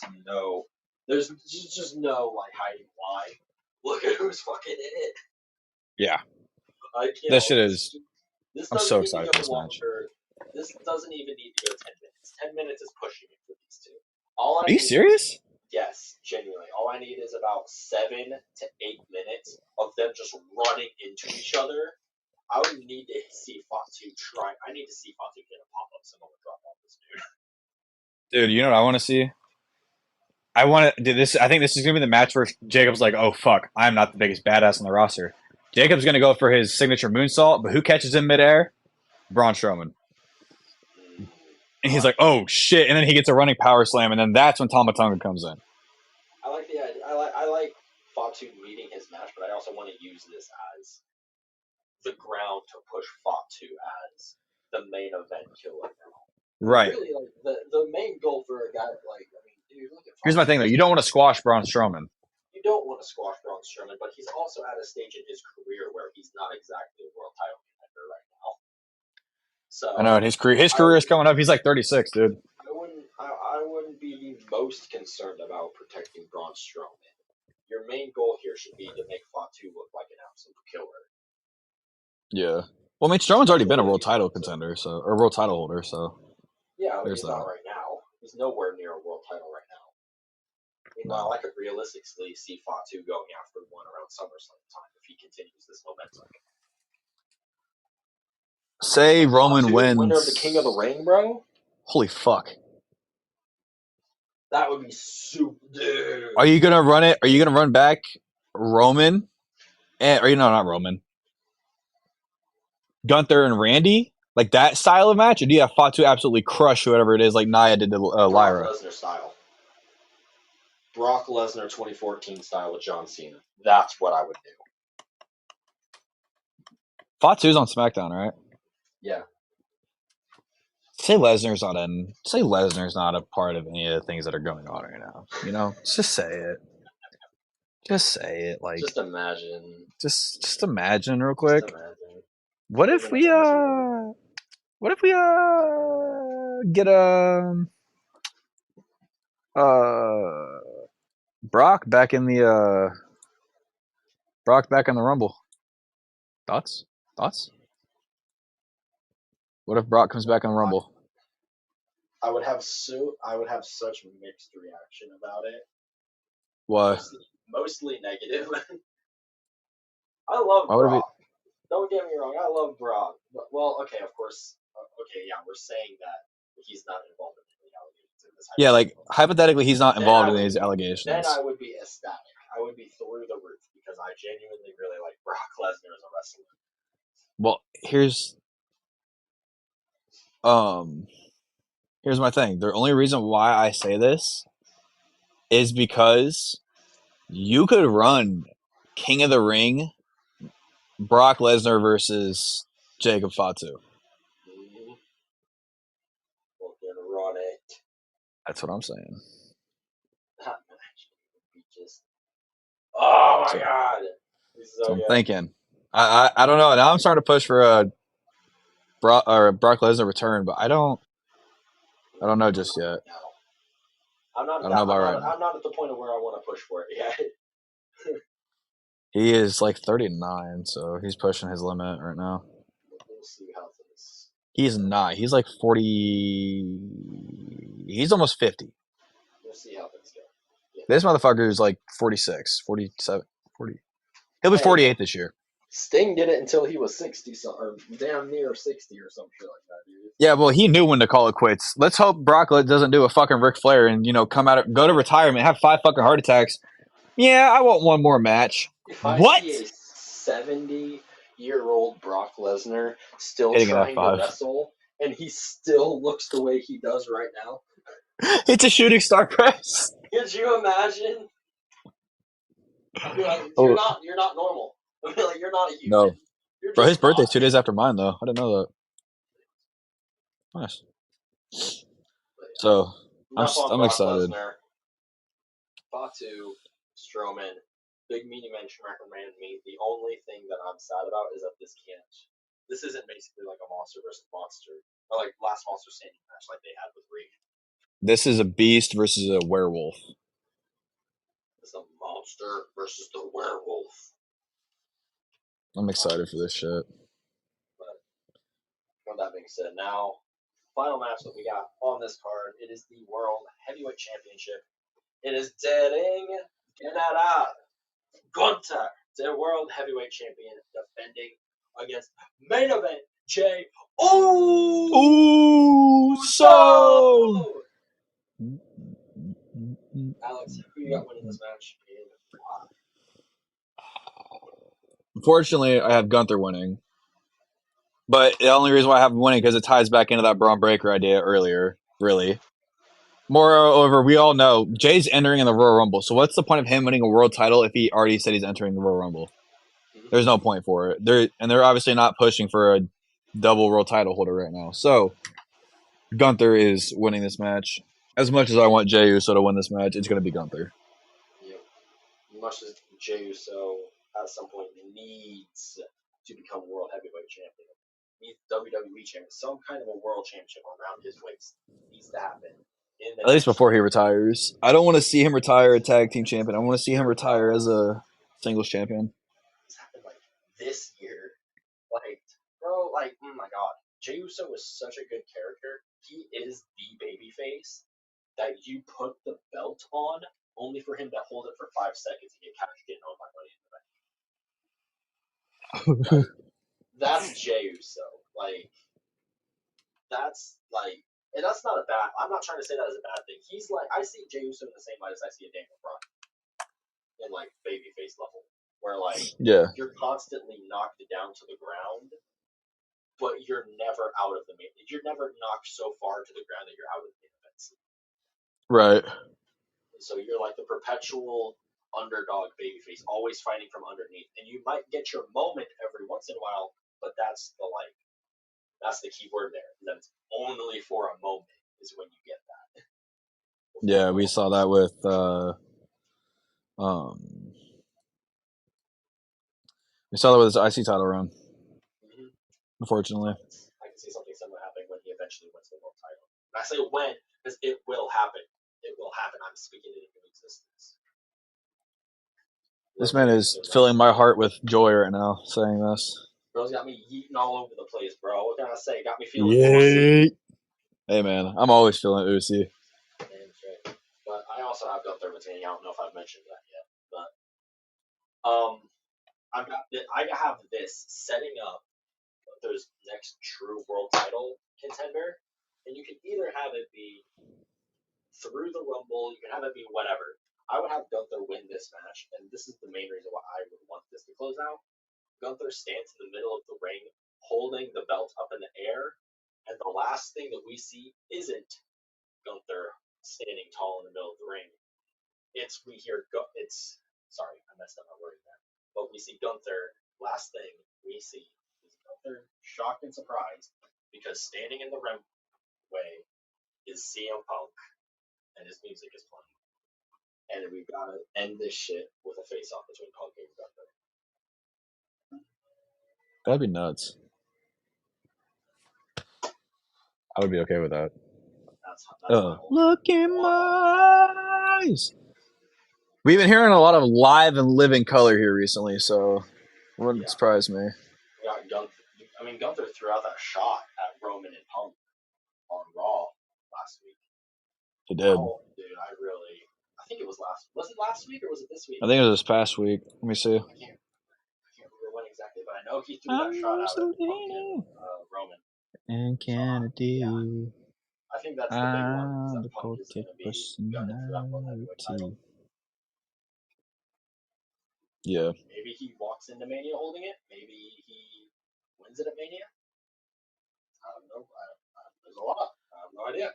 there's just no hiding why. Look at who's fucking in it. Yeah. This shit is. I'm so excited for this match. This doesn't even need to go 10 minutes. 10 minutes is pushing it for these two. Are you serious? Yes, genuinely. All I need is about 7 to 8 minutes of them just running into each other. I would need to see Fatu try. I need to see Fatu get a pop-up symbol and drop off this dude. Dude, you know what I want to see? I think this is gonna be the match where Jacob's like, "Oh fuck, I'm not the biggest badass on the roster." Jacob's gonna go for his signature moonsault, but who catches him midair? Braun Strowman. And he's like, "Oh shit!" And then he gets a running power slam, and then that's when Tama Tonga comes in. I like the idea. I like Fatu meeting his match, but I also want to use this as the ground to push Fatu as the main event killer now. Right. Really, the main goal for a guy dude, look at Fatu. Here's my thing though: you don't want to squash Braun Strowman. You don't want to squash Braun Strowman, but he's also at a stage in his career where he's not exactly a world title contender right now. So I know, and his career is coming up. He's like 36, dude. I wouldn't be the most concerned about protecting Braun Strowman. Your main goal here should be to make Fatu look like an absolute killer. Yeah. Well, I mean, Strowman's already been a world title contender, or world title holder, so. Yeah, he's not right now. He's nowhere near a world title right now. Meanwhile, I could realistically see Fatu going after one around SummerSlam time if he continues this momentum. Say Roman Fatu, wins. winner of the King of the Ring, bro. Holy fuck. That would be super, dude. Are you gonna run it? Are you gonna run back Roman? Or not Roman. Gunther and Randy? Like that style of match? Or do you have Fatu absolutely crush whatever it is like Nia did to Lyra? Brock Lesnar style. Brock Lesnar 2014 style with John Cena. That's what I would do. Fatu's on SmackDown, right? Yeah. Say Lesnar's not a part of any of the things that are going on right now. Just say it. Just say it. Like, just imagine. Just imagine real quick. Just imagine. What if we get Brock back in the Rumble? Thoughts? What if Brock comes back in the Rumble? I would have such mixed reaction about it. What? Mostly negative. I love Brock. Don't get me wrong, I love Brock. But, well, okay, of course. Okay, yeah, we're saying that he's not involved in any allegations in this. Yeah, like hypothetically, he's not involved in these allegations. Then I would be ecstatic. I would be through the roof because I genuinely really like Brock Lesnar as a wrestler. Well, here's my thing. The only reason why I say this is because you could run King of the Ring, Brock Lesnar versus Jacob Fatu. We're gonna run it. That's what I'm saying. That match would be just. Oh my god! So I'm thinking. I don't know. Now I'm starting to push for a Brock Lesnar return, but I don't know just yet. I'm not. I don't know about right now. I'm not at the point of where I want to push for it yet. He is like 39, so he's pushing his limit right now. We'll see how things. He's not. He's like 40. He's almost 50. We'll see how things go. Yeah. This motherfucker is like 46, 47, 40. He'll be 48 this year. Sting did it until he was 60, or damn near 60 or some shit like that, dude. Yeah, well, he knew when to call it quits. Let's hope Brock doesn't do a fucking Ric Flair and go to retirement, have 5 fucking heart attacks. Yeah, I want one more match. If I see a 70-year-old Brock Lesnar still trying to wrestle, and he still looks the way he does right now. It's a shooting star press. Could you imagine? I'd be like, you're not normal. I'd be like, you're not a human. No. Bro, his birthday's 2 days after mine, though. I didn't know that. Nice. So, I'm excited. Lesnar, Fatu, Strowman, Big Meaty Man, Schumacher, and me. The only thing that I'm sad about is that this isn't basically like a monster versus monster, or like last monster standing match like they had with Reed. This is a beast versus a werewolf. It's a monster versus the werewolf. I'm excited for this shit. But with that being said, now final match that we got on this card, it is the World Heavyweight Championship. It is Gunther, the World Heavyweight Champion, defending against main event Jey Uso. Alex, who you got winning this match and why? Unfortunately, I have Gunther winning. But the only reason why I have him winning because it ties back into that Braun Breaker idea earlier, really. Moreover, we all know Jay's entering in the Royal Rumble. So what's the point of him winning a world title if he already said he's entering the Royal Rumble? There's no point for it. They're obviously not pushing for a double world title holder right now. So Gunther is winning this match. As much as I want Jey Uso to win this match, it's going to be Gunther. Yeah. As much as Jey Uso at some point needs to become World Heavyweight Champion, needs WWE Champion, some kind of a World Championship around his waist needs to happen. At least before he retires. I don't want to see him retire a tag team champion. I want to see him retire as a singles champion. It's happened like this year. Like, bro, like, oh my god. Jey Uso is such a good character. He is the babyface. that you put the belt on only for him to hold it for 5 seconds and get cashed in on my money in the bank. Like, that's Jey Uso. Like, that's like, and that's not a bad. I'm not trying to say that as a bad thing. He's like, I see Jey Uso in the same light as I see a Daniel Bryan in like babyface level, where like Yeah. you're constantly knocked down to the ground, but you're never out of the main. You're never knocked so far to the ground that you're out of the main event scene. Right. So you're like the perpetual underdog babyface, always fighting from underneath, and you might get your moment every once in a while, but that's the key word there. That it's only for a moment is when you get that. Yeah, we saw that with we saw that with his IC title run. Mm-hmm. Unfortunately. I can see something similar happening when he eventually wins the world title. And I say when, because it will happen. It will happen. I'm speaking it into existence. This man is filling my heart with joy right now saying this. Bro's got me yeeting all over the place, bro. What can I say? Got me feeling oozy. Hey man, I'm always feeling oozy. But I also have Gunther retaining. I don't know if I've mentioned that yet, but I have this setting up Gunther's next true world title contender, and you can either have it be through the Rumble, you can have it be whatever. I would have Gunther win this match, and this is the main reason why I would want this to close out. Gunther stands in the middle of the ring, holding the belt up in the air, and the last thing that we see isn't Gunther standing tall in the middle of the ring. Sorry, I messed up my wording there. But we see Gunther. Last thing we see is Gunther shocked and surprised because standing in the runway is CM Punk and his music is playing. And we gotta end this shit with a face off between Punk and Gunther. That'd be nuts. I would be okay with that. That's look in my eyes. We've been hearing a lot of live and living color here recently, so it wouldn't surprise me. We got Gunther. I mean, Gunther threw out that shot at Roman and Punk on Raw last week. He did. Oh, dude, I think it was last. Was it last week or was it this week? I think it was this past week. Let me see. I can't remember when exactly, but I know he threw that shot out at Punk and Roman. And Kennedy. I think that's the big one. Is that Punk is going to be gunning for that World Heavyweight title. Yeah. Maybe he walks into Mania holding it. Maybe he wins it at Mania. I don't know. There's a lot. I have no idea.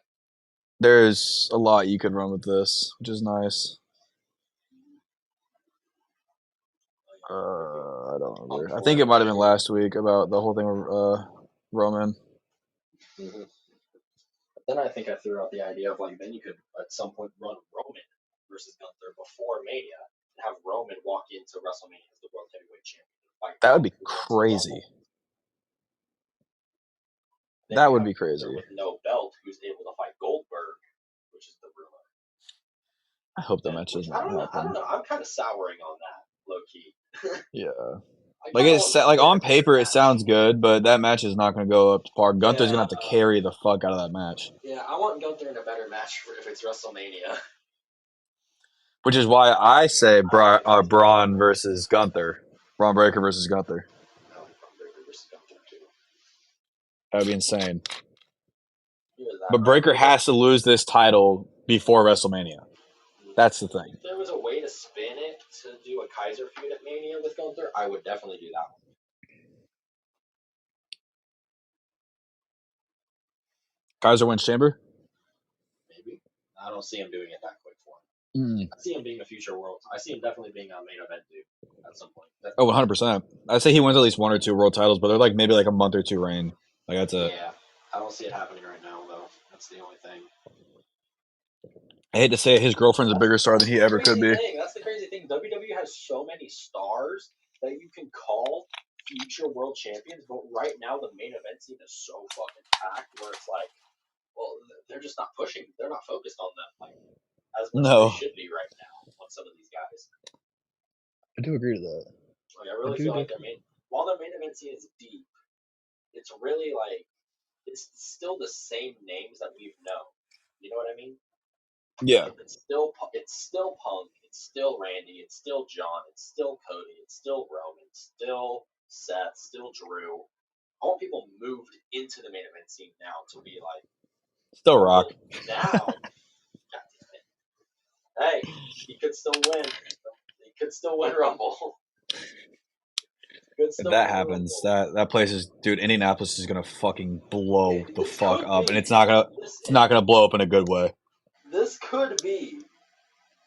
There's a lot you could run with this, which is nice. I don't remember. I think it might have been last week about the whole thing with Roman. Mm-hmm. Then I think I threw out the idea of like then you could at some point run Roman versus Gunther before Mania and have Roman walk into WrestleMania as the World Heavyweight Champion. That would be crazy. That would be crazy. With no belt, who's able to fight Goldberg, which is the rumor. I hope the match doesn't happen. I don't know. I'm kind of souring on that, low key. Yeah. Like on paper, it sounds good, but that match is not going to go up to par. Gunther's going to have to carry the fuck out of that match. Yeah, I want Gunther in a better match if it's WrestleMania. Which is why I say Braun versus Gunther. Braun Breaker versus Gunther. I like Braun Breaker versus Gunther too. That would be insane. But Breaker has to lose this title before WrestleMania. That's the thing. If there was a way to spin it to do a Kaiser feud at Mania with Gunther, I would definitely do that one. Kaiser wins Chamber? Maybe. I don't see him doing it that quick for him. I see him being a future world. I see him definitely being a main event dude at some point. Oh, 100%. I'd say he wins at least 1 or 2 world titles, but they're like maybe like a month or 2 reign. Like that's it. Yeah. I don't see it happening right now, though. That's the only thing. I hate to say it, his girlfriend's a bigger star than he ever could be. That's the crazy thing. WWE has so many stars that you can call future world champions, but right now the main event scene is so fucking packed where it's like, well, they're just not pushing. They're not focused on them like as much as they should be right now on some of these guys. I do agree to that. Like, I really feel like while their main event scene is deep, it's really like it's still the same names that we've known. You know what I mean? Yeah. It's still Punk, it's still Randy, it's still John, it's still Cody, it's still Roman, it's still Seth, still Drew. I want people moved into the main event scene now to be like, Still oh Rock. well, now, God damn it. Hey, he could still win. He could still win Rumble. Could If still that win the happens, Rumble. that place is, dude. Indianapolis is gonna fucking blow the This fuck could up, and be this it's not gonna blow up in a good way. this could be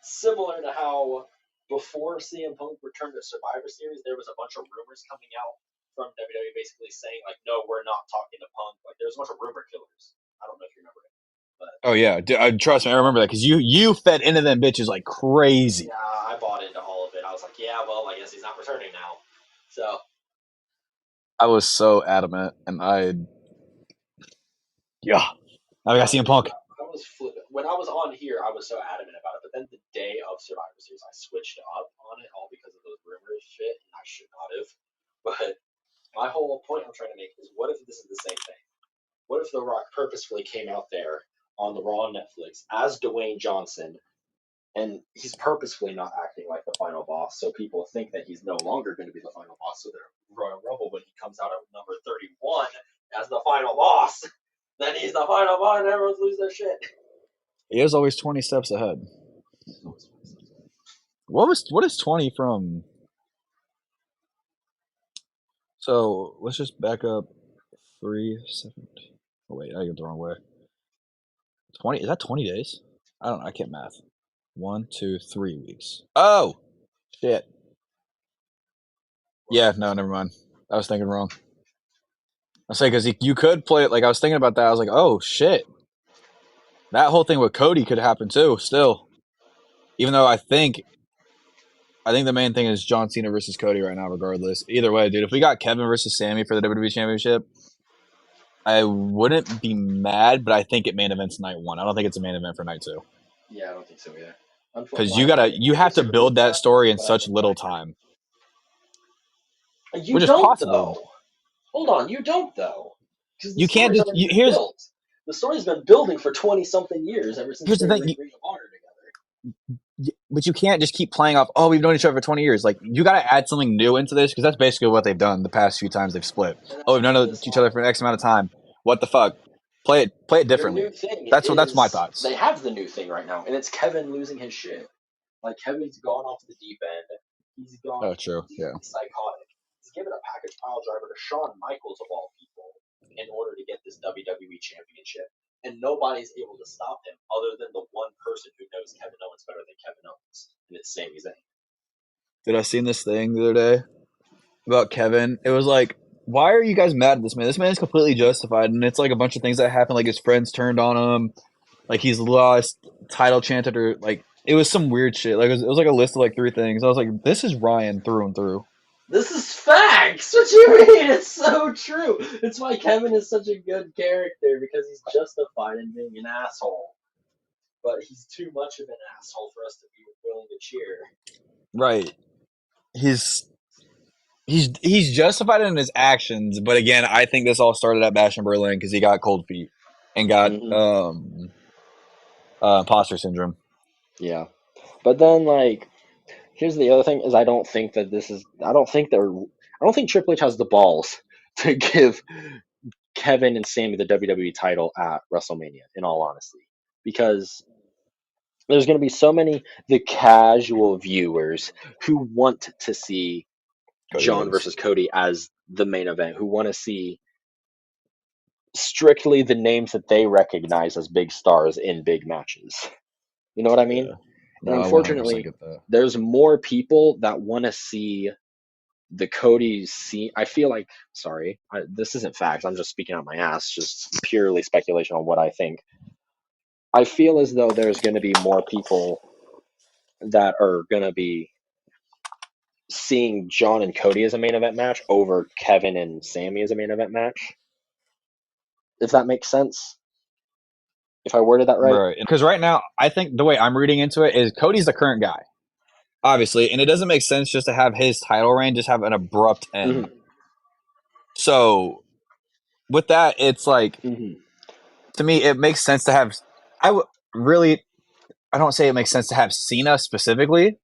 similar to how before CM Punk returned to Survivor Series, there was a bunch of rumors coming out from WWE basically saying like, no, we're not talking to Punk. Like, there's a bunch of rumor killers. I don't know if you remember it, but Oh yeah, dude, trust me, I remember that because you fed into them bitches like crazy. yeah, I bought into all of it. I was like, yeah, well, I guess he's not returning now. So I was so adamant, and yeah, now we got CM Punk. I was flipping. When I was on here, I was so adamant about it. But then the day of Survivor Series, I switched up on it all because of those rumors shit, and I should not have. But my whole point I'm trying to make is, what if this is the same thing? What if The Rock purposefully came out there on the Raw Netflix as Dwayne Johnson, and he's purposefully not acting like the final boss, so people think that he's no longer going to be the final boss. So they're Royal Rumble when he comes out at number 31 as the final boss, then he's the final boss, and everyone's lose their shit. He is always 20 steps ahead. What is 20 from? So let's just back up 3 seconds. Oh wait, I got the wrong way. 20 is that 20 days? I don't know. I can't math. 1, 2, 3 weeks. Oh shit. Yeah, no, never mind. I was thinking wrong. I say because you could play it like I was thinking about that. I was like, oh shit, that whole thing with Cody could happen too. Still, even though I think the main thing is John Cena versus Cody right now. Regardless, either way, dude, if we got Kevin versus Sammy for the WWE Championship, I wouldn't be mad. But I think it main events night one. I don't think it's a main event for night two. Yeah, I don't think so either. Because I you think have it's to super cool build for that that, story in but I such think little time, you which is don't possible. though. Hold on, you don't though, because the You can't story's just already been here's built. The story's been building for 20 something years ever since here's the they were thing. in Ring of Honor together. But you can't just keep playing off. Oh, we've known each other for 20 years. Like you got to add something new into this because that's basically what they've done the past few times they've split. And Oh, that's we've where known this each other for an X amount of time. What the fuck? Play it their differently. new thing That's my is thoughts. they have the new thing right now, and it's Kevin losing his shit. Like Kevin's gone off the deep end. He's gone Oh, true. Yeah. psychotic. He's given a package pile driver to Shawn Michaels of all people in order to get this WWE Championship, and nobody's able to stop him other than the one person who knows Kevin Owens better than Kevin Owens, and it's Sami Zayn. Did I seen this thing the other day about Kevin? It was like, why are you guys mad at this man? This man is completely justified, and it's like a bunch of things that happened. Like his friends turned on him, like he's lost title chanted, or like it was some weird shit. Like it was like a list of like 3 things. I was like, this is Ryan through and through. This is facts. What you mean? It's so true. It's why Kevin is such a good character because he's justified in being an asshole, but he's too much of an asshole for us to be willing to cheer. Right. He's justified in his actions, but again, I think this all started at Bash in Berlin because he got cold feet and got imposter syndrome. Yeah, but then like, here's the other thing: is I don't think Triple H has the balls to give Kevin and Sami the WWE title at WrestleMania. In all honesty, because there's going to be so many the casual viewers who want to see John versus Cody as the main event, who want to see strictly the names that they recognize as big stars in big matches. You know what I mean? Yeah. And No, I 100% unfortunately, get that. there's more people that want to see the Cody scene. I feel like, sorry, this isn't facts. I'm just speaking out my ass, just purely speculation on what I think. I feel as though there's going to be more people that are going to be seeing John and Cody as a main event match over Kevin and Sami as a main event match. If that makes sense. If I worded that right. Right. Because right now, I think the way I'm reading into it is Cody's the current guy, obviously, and it doesn't make sense just to have his title reign just have an abrupt end. Mm-hmm. So with that, it's like Mm-hmm. to me, it makes sense to have. I would really I don't say it makes sense to have Cena specifically.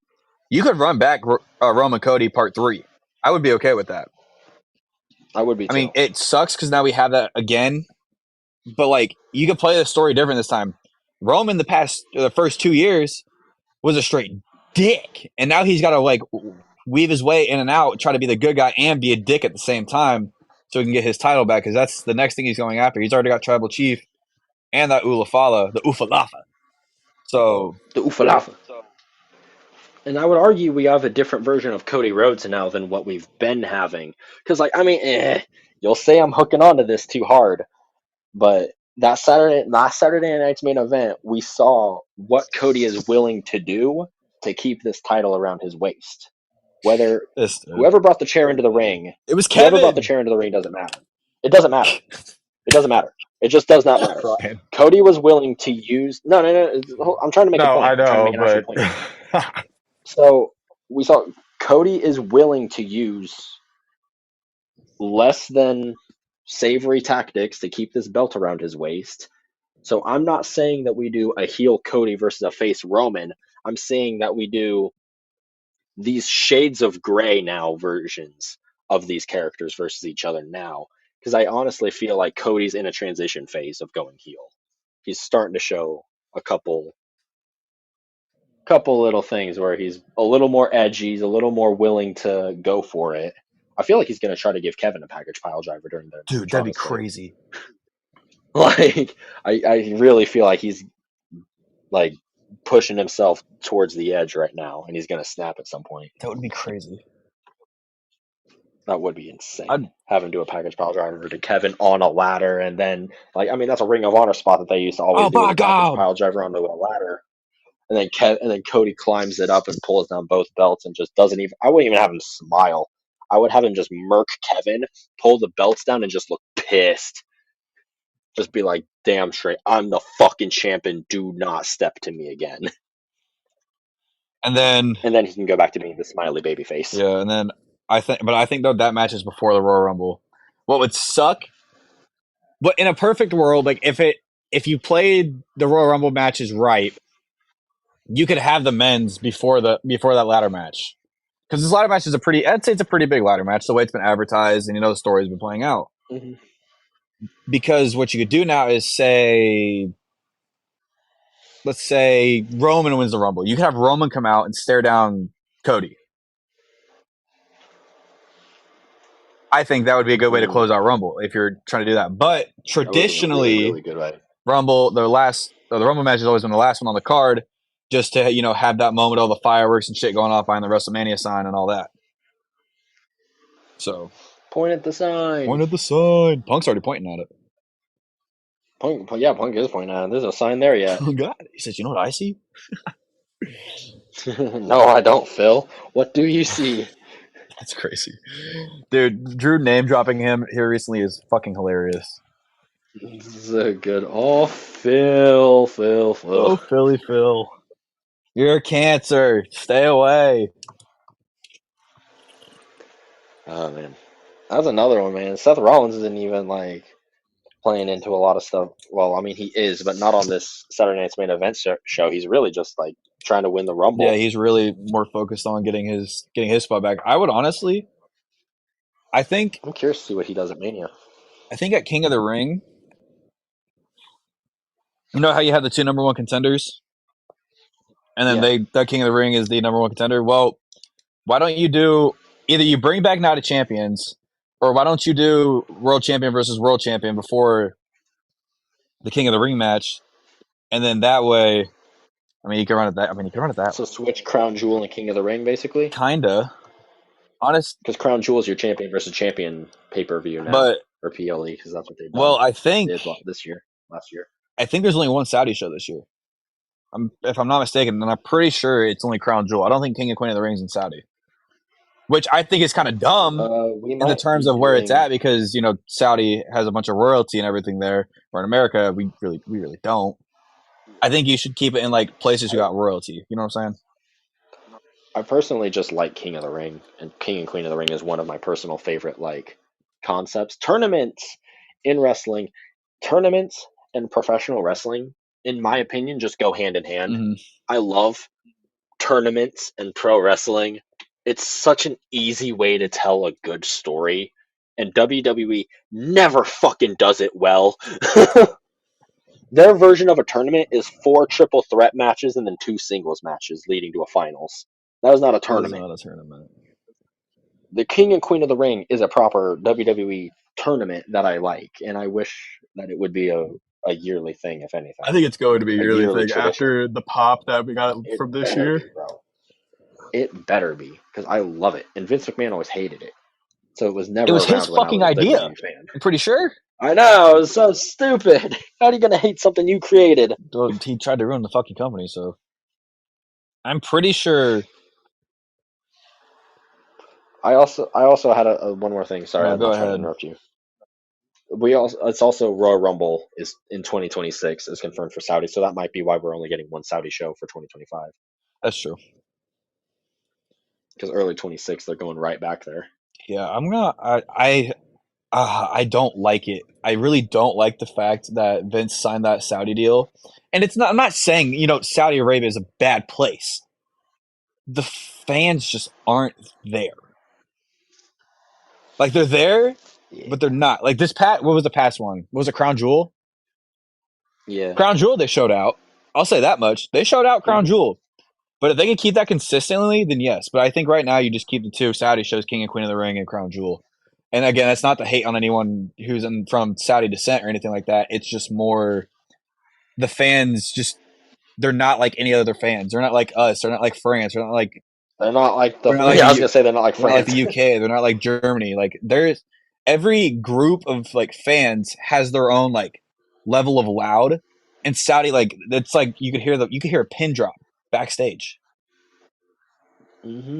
You could run back Roman Cody Part 3. I would be okay with that. I would be I mean, too. it sucks because now we have that again, but like you could play the story different this time. Roman the first 2 years was a straight dick, and now he's got to like weave his way in and out, try to be the good guy and be a dick at the same time, so he can get his title back. Because that's the next thing he's going after. He's already got Tribal Chief and that Ulafala, the Ufalafa. So The Ufalafa. And I would argue we have a different version of Cody Rhodes now than what we've been having. Because, like, I mean, you'll say I'm hooking onto this too hard, but last Saturday night's main event, we saw what Cody is willing to do to keep this title around his waist. Whoever brought the chair into the ring, it was whoever brought the Kevin. chair into the ring doesn't matter. It doesn't matter. It doesn't matter. It just does not matter. Man. Cody was willing to use. No. I'm trying to make a point. I'm trying to make an actual point. So we saw Cody is willing to use less than savory tactics to keep this belt around his waist. So I'm not saying that we do a heel Cody versus a face Roman. I'm saying that we do these shades of gray now versions of these characters versus each other now. Because I honestly feel like Cody's in a transition phase of going heel. He's starting to show a couple little things where he's a little more edgy, he's a little more willing to go for it. I feel like he's going to try to give Kevin a package pile driver during the match. Dude, that'd be honestly. crazy. Like, I really feel like he's like pushing himself towards the edge right now, and he's going to snap at some point. That would be crazy. That would be insane. Have him do a package pile driver to Kevin on a ladder, and then, like, I mean, that's a Ring of Honor spot that they used to always do with a package pile driver onto a ladder. And then Cody climbs it up and pulls down both belts and just doesn't even. I wouldn't even have him smile. I would have him just murk Kevin, pull the belts down, and just look pissed. Just be like, damn straight, I'm the fucking champion. Do not step to me again. And then he can go back to being the smiley baby face. Yeah, and then I think though that match is before the Royal Rumble. What would suck? But in a perfect world, like if you played the Royal Rumble matches right, you could have the men's before that ladder match. Because this ladder match is I'd say it's a pretty big ladder match, the way it's been advertised, and you know the story's been playing out. Mm-hmm. Because what you could do now is let's say Roman wins the Rumble. You could have Roman come out and stare down Cody. I think that would be a good way to close out Rumble if you're trying to do that. But traditionally, really good way. Rumble, the Rumble match has always been the last one on the card, just to have that moment, all the fireworks and shit going off behind the WrestleMania sign and all that. So point at the sign. Punk's already pointing at it. Punk is pointing at it. There's no sign there yet. Oh God, he says, "You know what I see?" No, I don't, Phil. What do you see? That's crazy, dude. Drew name dropping him here recently is fucking hilarious. This is good. Oh, Phil. Oh, Philly Phil. You're a cancer. Stay away. Oh, man. That's another one, man. Seth Rollins isn't even, like, playing into a lot of stuff. Well, I mean, he is, but not on this Saturday Night's Main Event show. He's really just, like, trying to win the Rumble. Yeah, he's really more focused on getting his spot back. I would honestly, I'm curious to see what he does at Mania. I think at King of the Ring, you know how you have the two number one contenders, and then that King of the Ring is the number one contender. Well, why don't you do either you bring back Night of Champions, or why don't you do World Champion versus World Champion before the King of the Ring match, and then that way, I mean, you can run it that. So switch Crown Jewel and King of the Ring, basically. Kinda, honest, because Crown Jewel is your champion versus champion pay-per-view now, or PLE, because that's what they've done. Well, I think last year. I think there's only one Saudi show this year. If I'm not mistaken, then I'm pretty sure it's only Crown Jewel. I don't think King and Queen of the Ring is in Saudi, which I think is kind of dumb in the terms of where it's at, because Saudi has a bunch of royalty and everything there, where in America we really don't. I think you should keep it in like places who got royalty. You know what I'm saying? I personally just like King of the Ring, and King and Queen of the Ring is one of my personal favorite concepts. Tournaments in wrestling, tournaments and professional wrestling in my opinion, just go hand in hand. Mm-hmm. I love tournaments and pro wrestling. It's such an easy way to tell a good story, and WWE never fucking does it well. Their version of a tournament is 4 triple threat matches and then 2 singles matches leading to a finals. That is not a tournament. That is not a tournament. The King and Queen of the Ring is a proper WWE tournament that I like, and I wish that it would be a yearly thing, if anything. I think it's going to be a yearly thing tradition. after the pop that we got from this year. Be, bro. It better be, because I love it. And Vince McMahon always hated it. So it was never. It was his fucking idea. I'm pretty sure. I know, it was so stupid. How are you gonna hate something you created? He tried to ruin the fucking company, so I'm pretty sure. I also had one more thing. Sorry, go ahead. To interrupt you. It's also Royal Rumble is in 2026 is confirmed for Saudi, so that might be why we're only getting one Saudi show for 2025. That's true. Because early 26 they're going right back there. Yeah, I don't like it. I really don't like the fact that Vince signed that Saudi deal. And it's not. I'm not saying Saudi Arabia is a bad place. The fans just aren't there. Like they're there, but they're not. Like what was the past one? What was it, Crown Jewel? Yeah. Crown Jewel, they showed out. I'll say that much. They showed out Crown Jewel. But if they can keep that consistently, then yes. But I think right now you just keep the 2 Saudi shows, King and Queen of the Ring and Crown Jewel. And again, that's not to hate on anyone who's from Saudi descent or anything like that. It's just more the fans they're not like any other fans. They're not like us. They're not like France. They're not like I was gonna say they're not like France. They're not like the UK. They're not like Germany. Like there's every group of like fans has their own like level of loud. And Saudi, like it's like you could hear a pin drop backstage. Mm-hmm.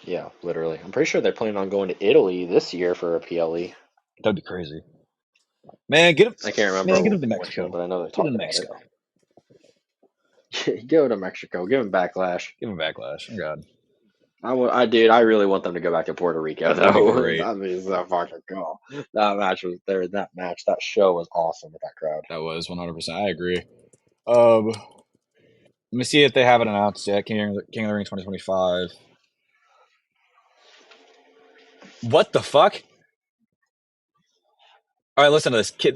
Yeah, literally. I'm pretty sure they're planning on going to Italy this year for a PLE. That'd be crazy. Man, get him. I can't remember. Man, get him to Mexico. But I know they're talking to Mexico. Go to Mexico. Give him Backlash. Give him Backlash. Oh, God. I really want them to go back to Puerto Rico, though. That'd be so fucking cool. That match was there. That show was awesome with that crowd. That was 100%. I agree. Let me see if they haven't announced yet. King of the Ring 2025. What the fuck? All right, listen to this. The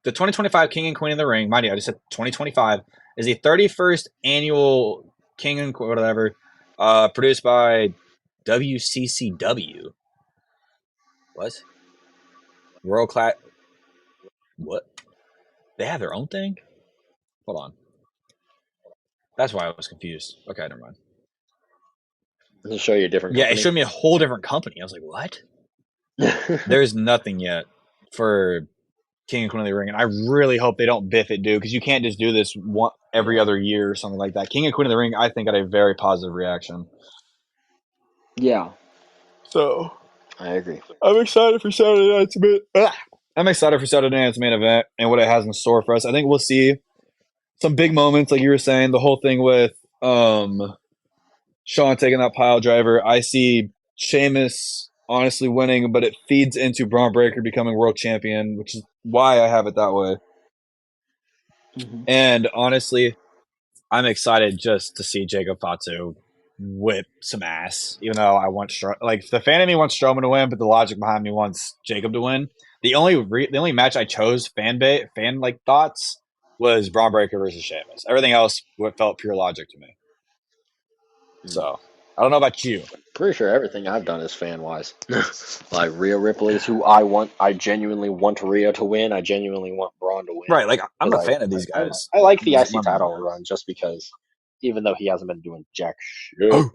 2025 King and Queen of the Ring. Mind you, I just said 2025 is the 31st annual King and whatever. Produced by WCCW. What? World Class. What? They have their own thing? Hold on. That's why I was confused. Okay, never mind. Does it show you a different company? Yeah, it showed me a whole different company. I was like, what? There's nothing yet for King and Queen of the Ring, and I really hope they don't biff it, dude, because you can't just do this every other year or something like that. King and Queen of the Ring, I think, got a very positive reaction. Yeah. So I agree. I'm excited for Saturday night's main event and what it has in store for us. I think we'll see some big moments, like you were saying, the whole thing with Shawn taking that pile driver. I see Sheamus honestly winning, but it feeds into Braun Breaker becoming world champion, which is why I have it that way. Mm-hmm. And honestly, I'm excited just to see Jacob Fatu whip some ass, even though I want the fan of me wants Strowman to win, but the logic behind me wants Jacob to win. The only match I chose fan thoughts was Braun Breaker versus Sheamus. Everything else felt pure logic to me. So I don't know about you. Pretty sure everything I've done is fan wise. Like Rhea Ripley is who I want. I genuinely want Rhea to win. I genuinely want Braun to win. Right, like I'm a fan of these guys. I like the IC title run just because, even though he hasn't been doing jack shit.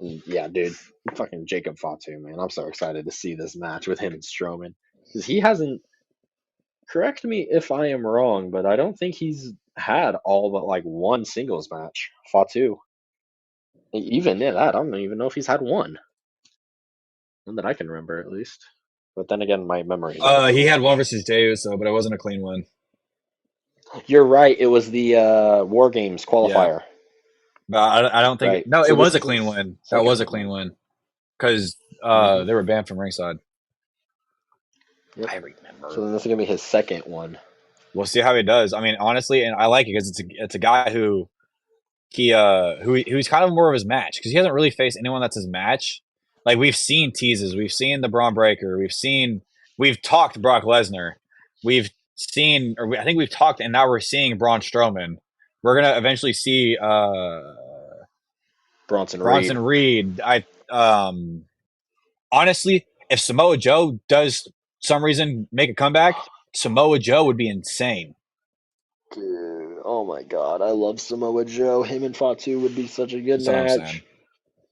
Yeah, dude. Fucking Jacob Fatu, man. I'm so excited to see this match with him and Strowman. Because he hasn't, correct me if I am wrong, but I don't think he's had all but like one singles match. Fatu. Even that, I don't even know if he's had one. None that I can remember, at least. But then again, my memory. He had one versus Jey Uso, but it wasn't a clean win. You're right. It was the War Games qualifier. Yeah. But I don't think. Right. No, so it was a clean win. That was a clean win. Because they were banned from ringside. Yep. I remember. So then this is gonna be his second one. We'll see how he does. I mean, honestly, and I like it because it's a guy who's kind of more of his match because he hasn't really faced anyone that's his match. Like we've seen teases, we've seen the Braun Breaker, we've talked Brock Lesnar, we've seen, I think we've talked, and now we're seeing Braun Strowman. We're gonna eventually see Bronson Reed. Honestly, if Samoa Joe does some reason make a comeback, Samoa Joe would be insane. Dude, oh my god, I love Samoa Joe. Him and Fatu would be such a good That's what I'm match.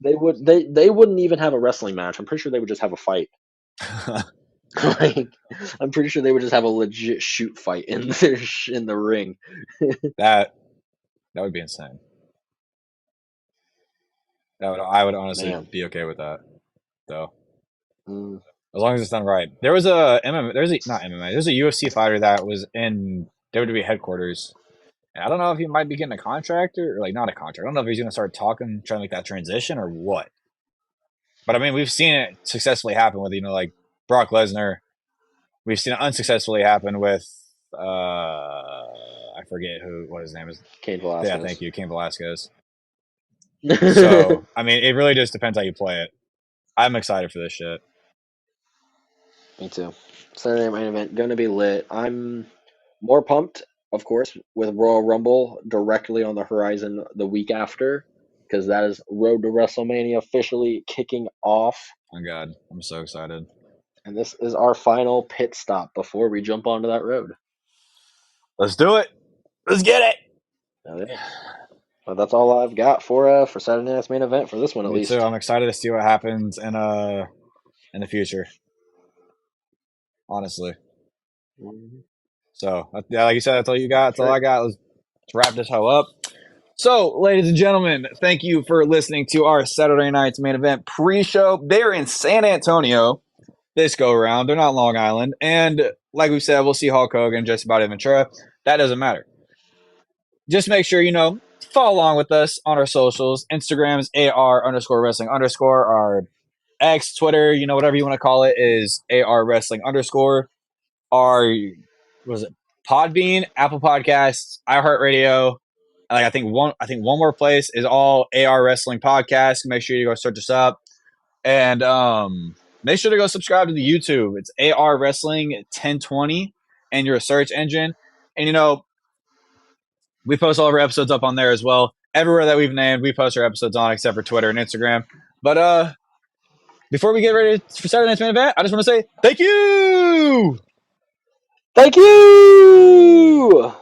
They wouldn't even have a wrestling match. I'm pretty sure they would just have a fight. Like, I'm pretty sure they would just have a legit shoot fight in the ring. That would be insane. I would honestly Man. be okay with that, though. Mm. As long as it's done right. There's a UFC fighter that was in WWE headquarters. And I don't know if he might be getting a contract or like not a contract. I don't know if he's going to start trying to make that transition or what. But I mean, we've seen it successfully happen with like Brock Lesnar. We've seen it unsuccessfully happen with I forget what his name is. Cain Velasquez. Yeah, thank you, Cain Velasquez. So I mean, it really just depends how you play it. I'm excited for this shit. Me too. Saturday Night Main Event gonna be lit. I'm more pumped, of course, with Royal Rumble directly on the horizon the week after, because that is Road to WrestleMania officially kicking off. Oh God, I'm so excited. And this is our final pit stop before we jump onto that road. Let's do it. Let's get it. Well, that's all I've got for Saturday Night's Main Event for this one, at Me least. too. I'm excited to see what happens in the future. Honestly. Mm-hmm. So yeah, like you said, that's all you got. That's all I got. Let's wrap this hoe up. So, ladies and gentlemen, thank you for listening to our Saturday Night's Main Event pre-show. They're in San Antonio this go around. They're not Long Island. And like we said, we'll see Hulk Hogan just about in Ventura. That doesn't matter. Just make sure, follow along with us on our socials. Instagram's AR_wrestling_. Our X, Twitter, whatever you want to call it, is AR wrestling_. Our, Podbean, Apple Podcasts, iHeartRadio. I think one more place is all AR Wrestling Podcast. Make sure you go search us up. And make sure to go subscribe to the YouTube. It's AR Wrestling 1020 and your search engine. And we post all of our episodes up on there as well. Everywhere that we've named, we post our episodes on, except for Twitter and Instagram. But before we get ready for Saturday Night's Main Event, I just want to say thank you! Thank you!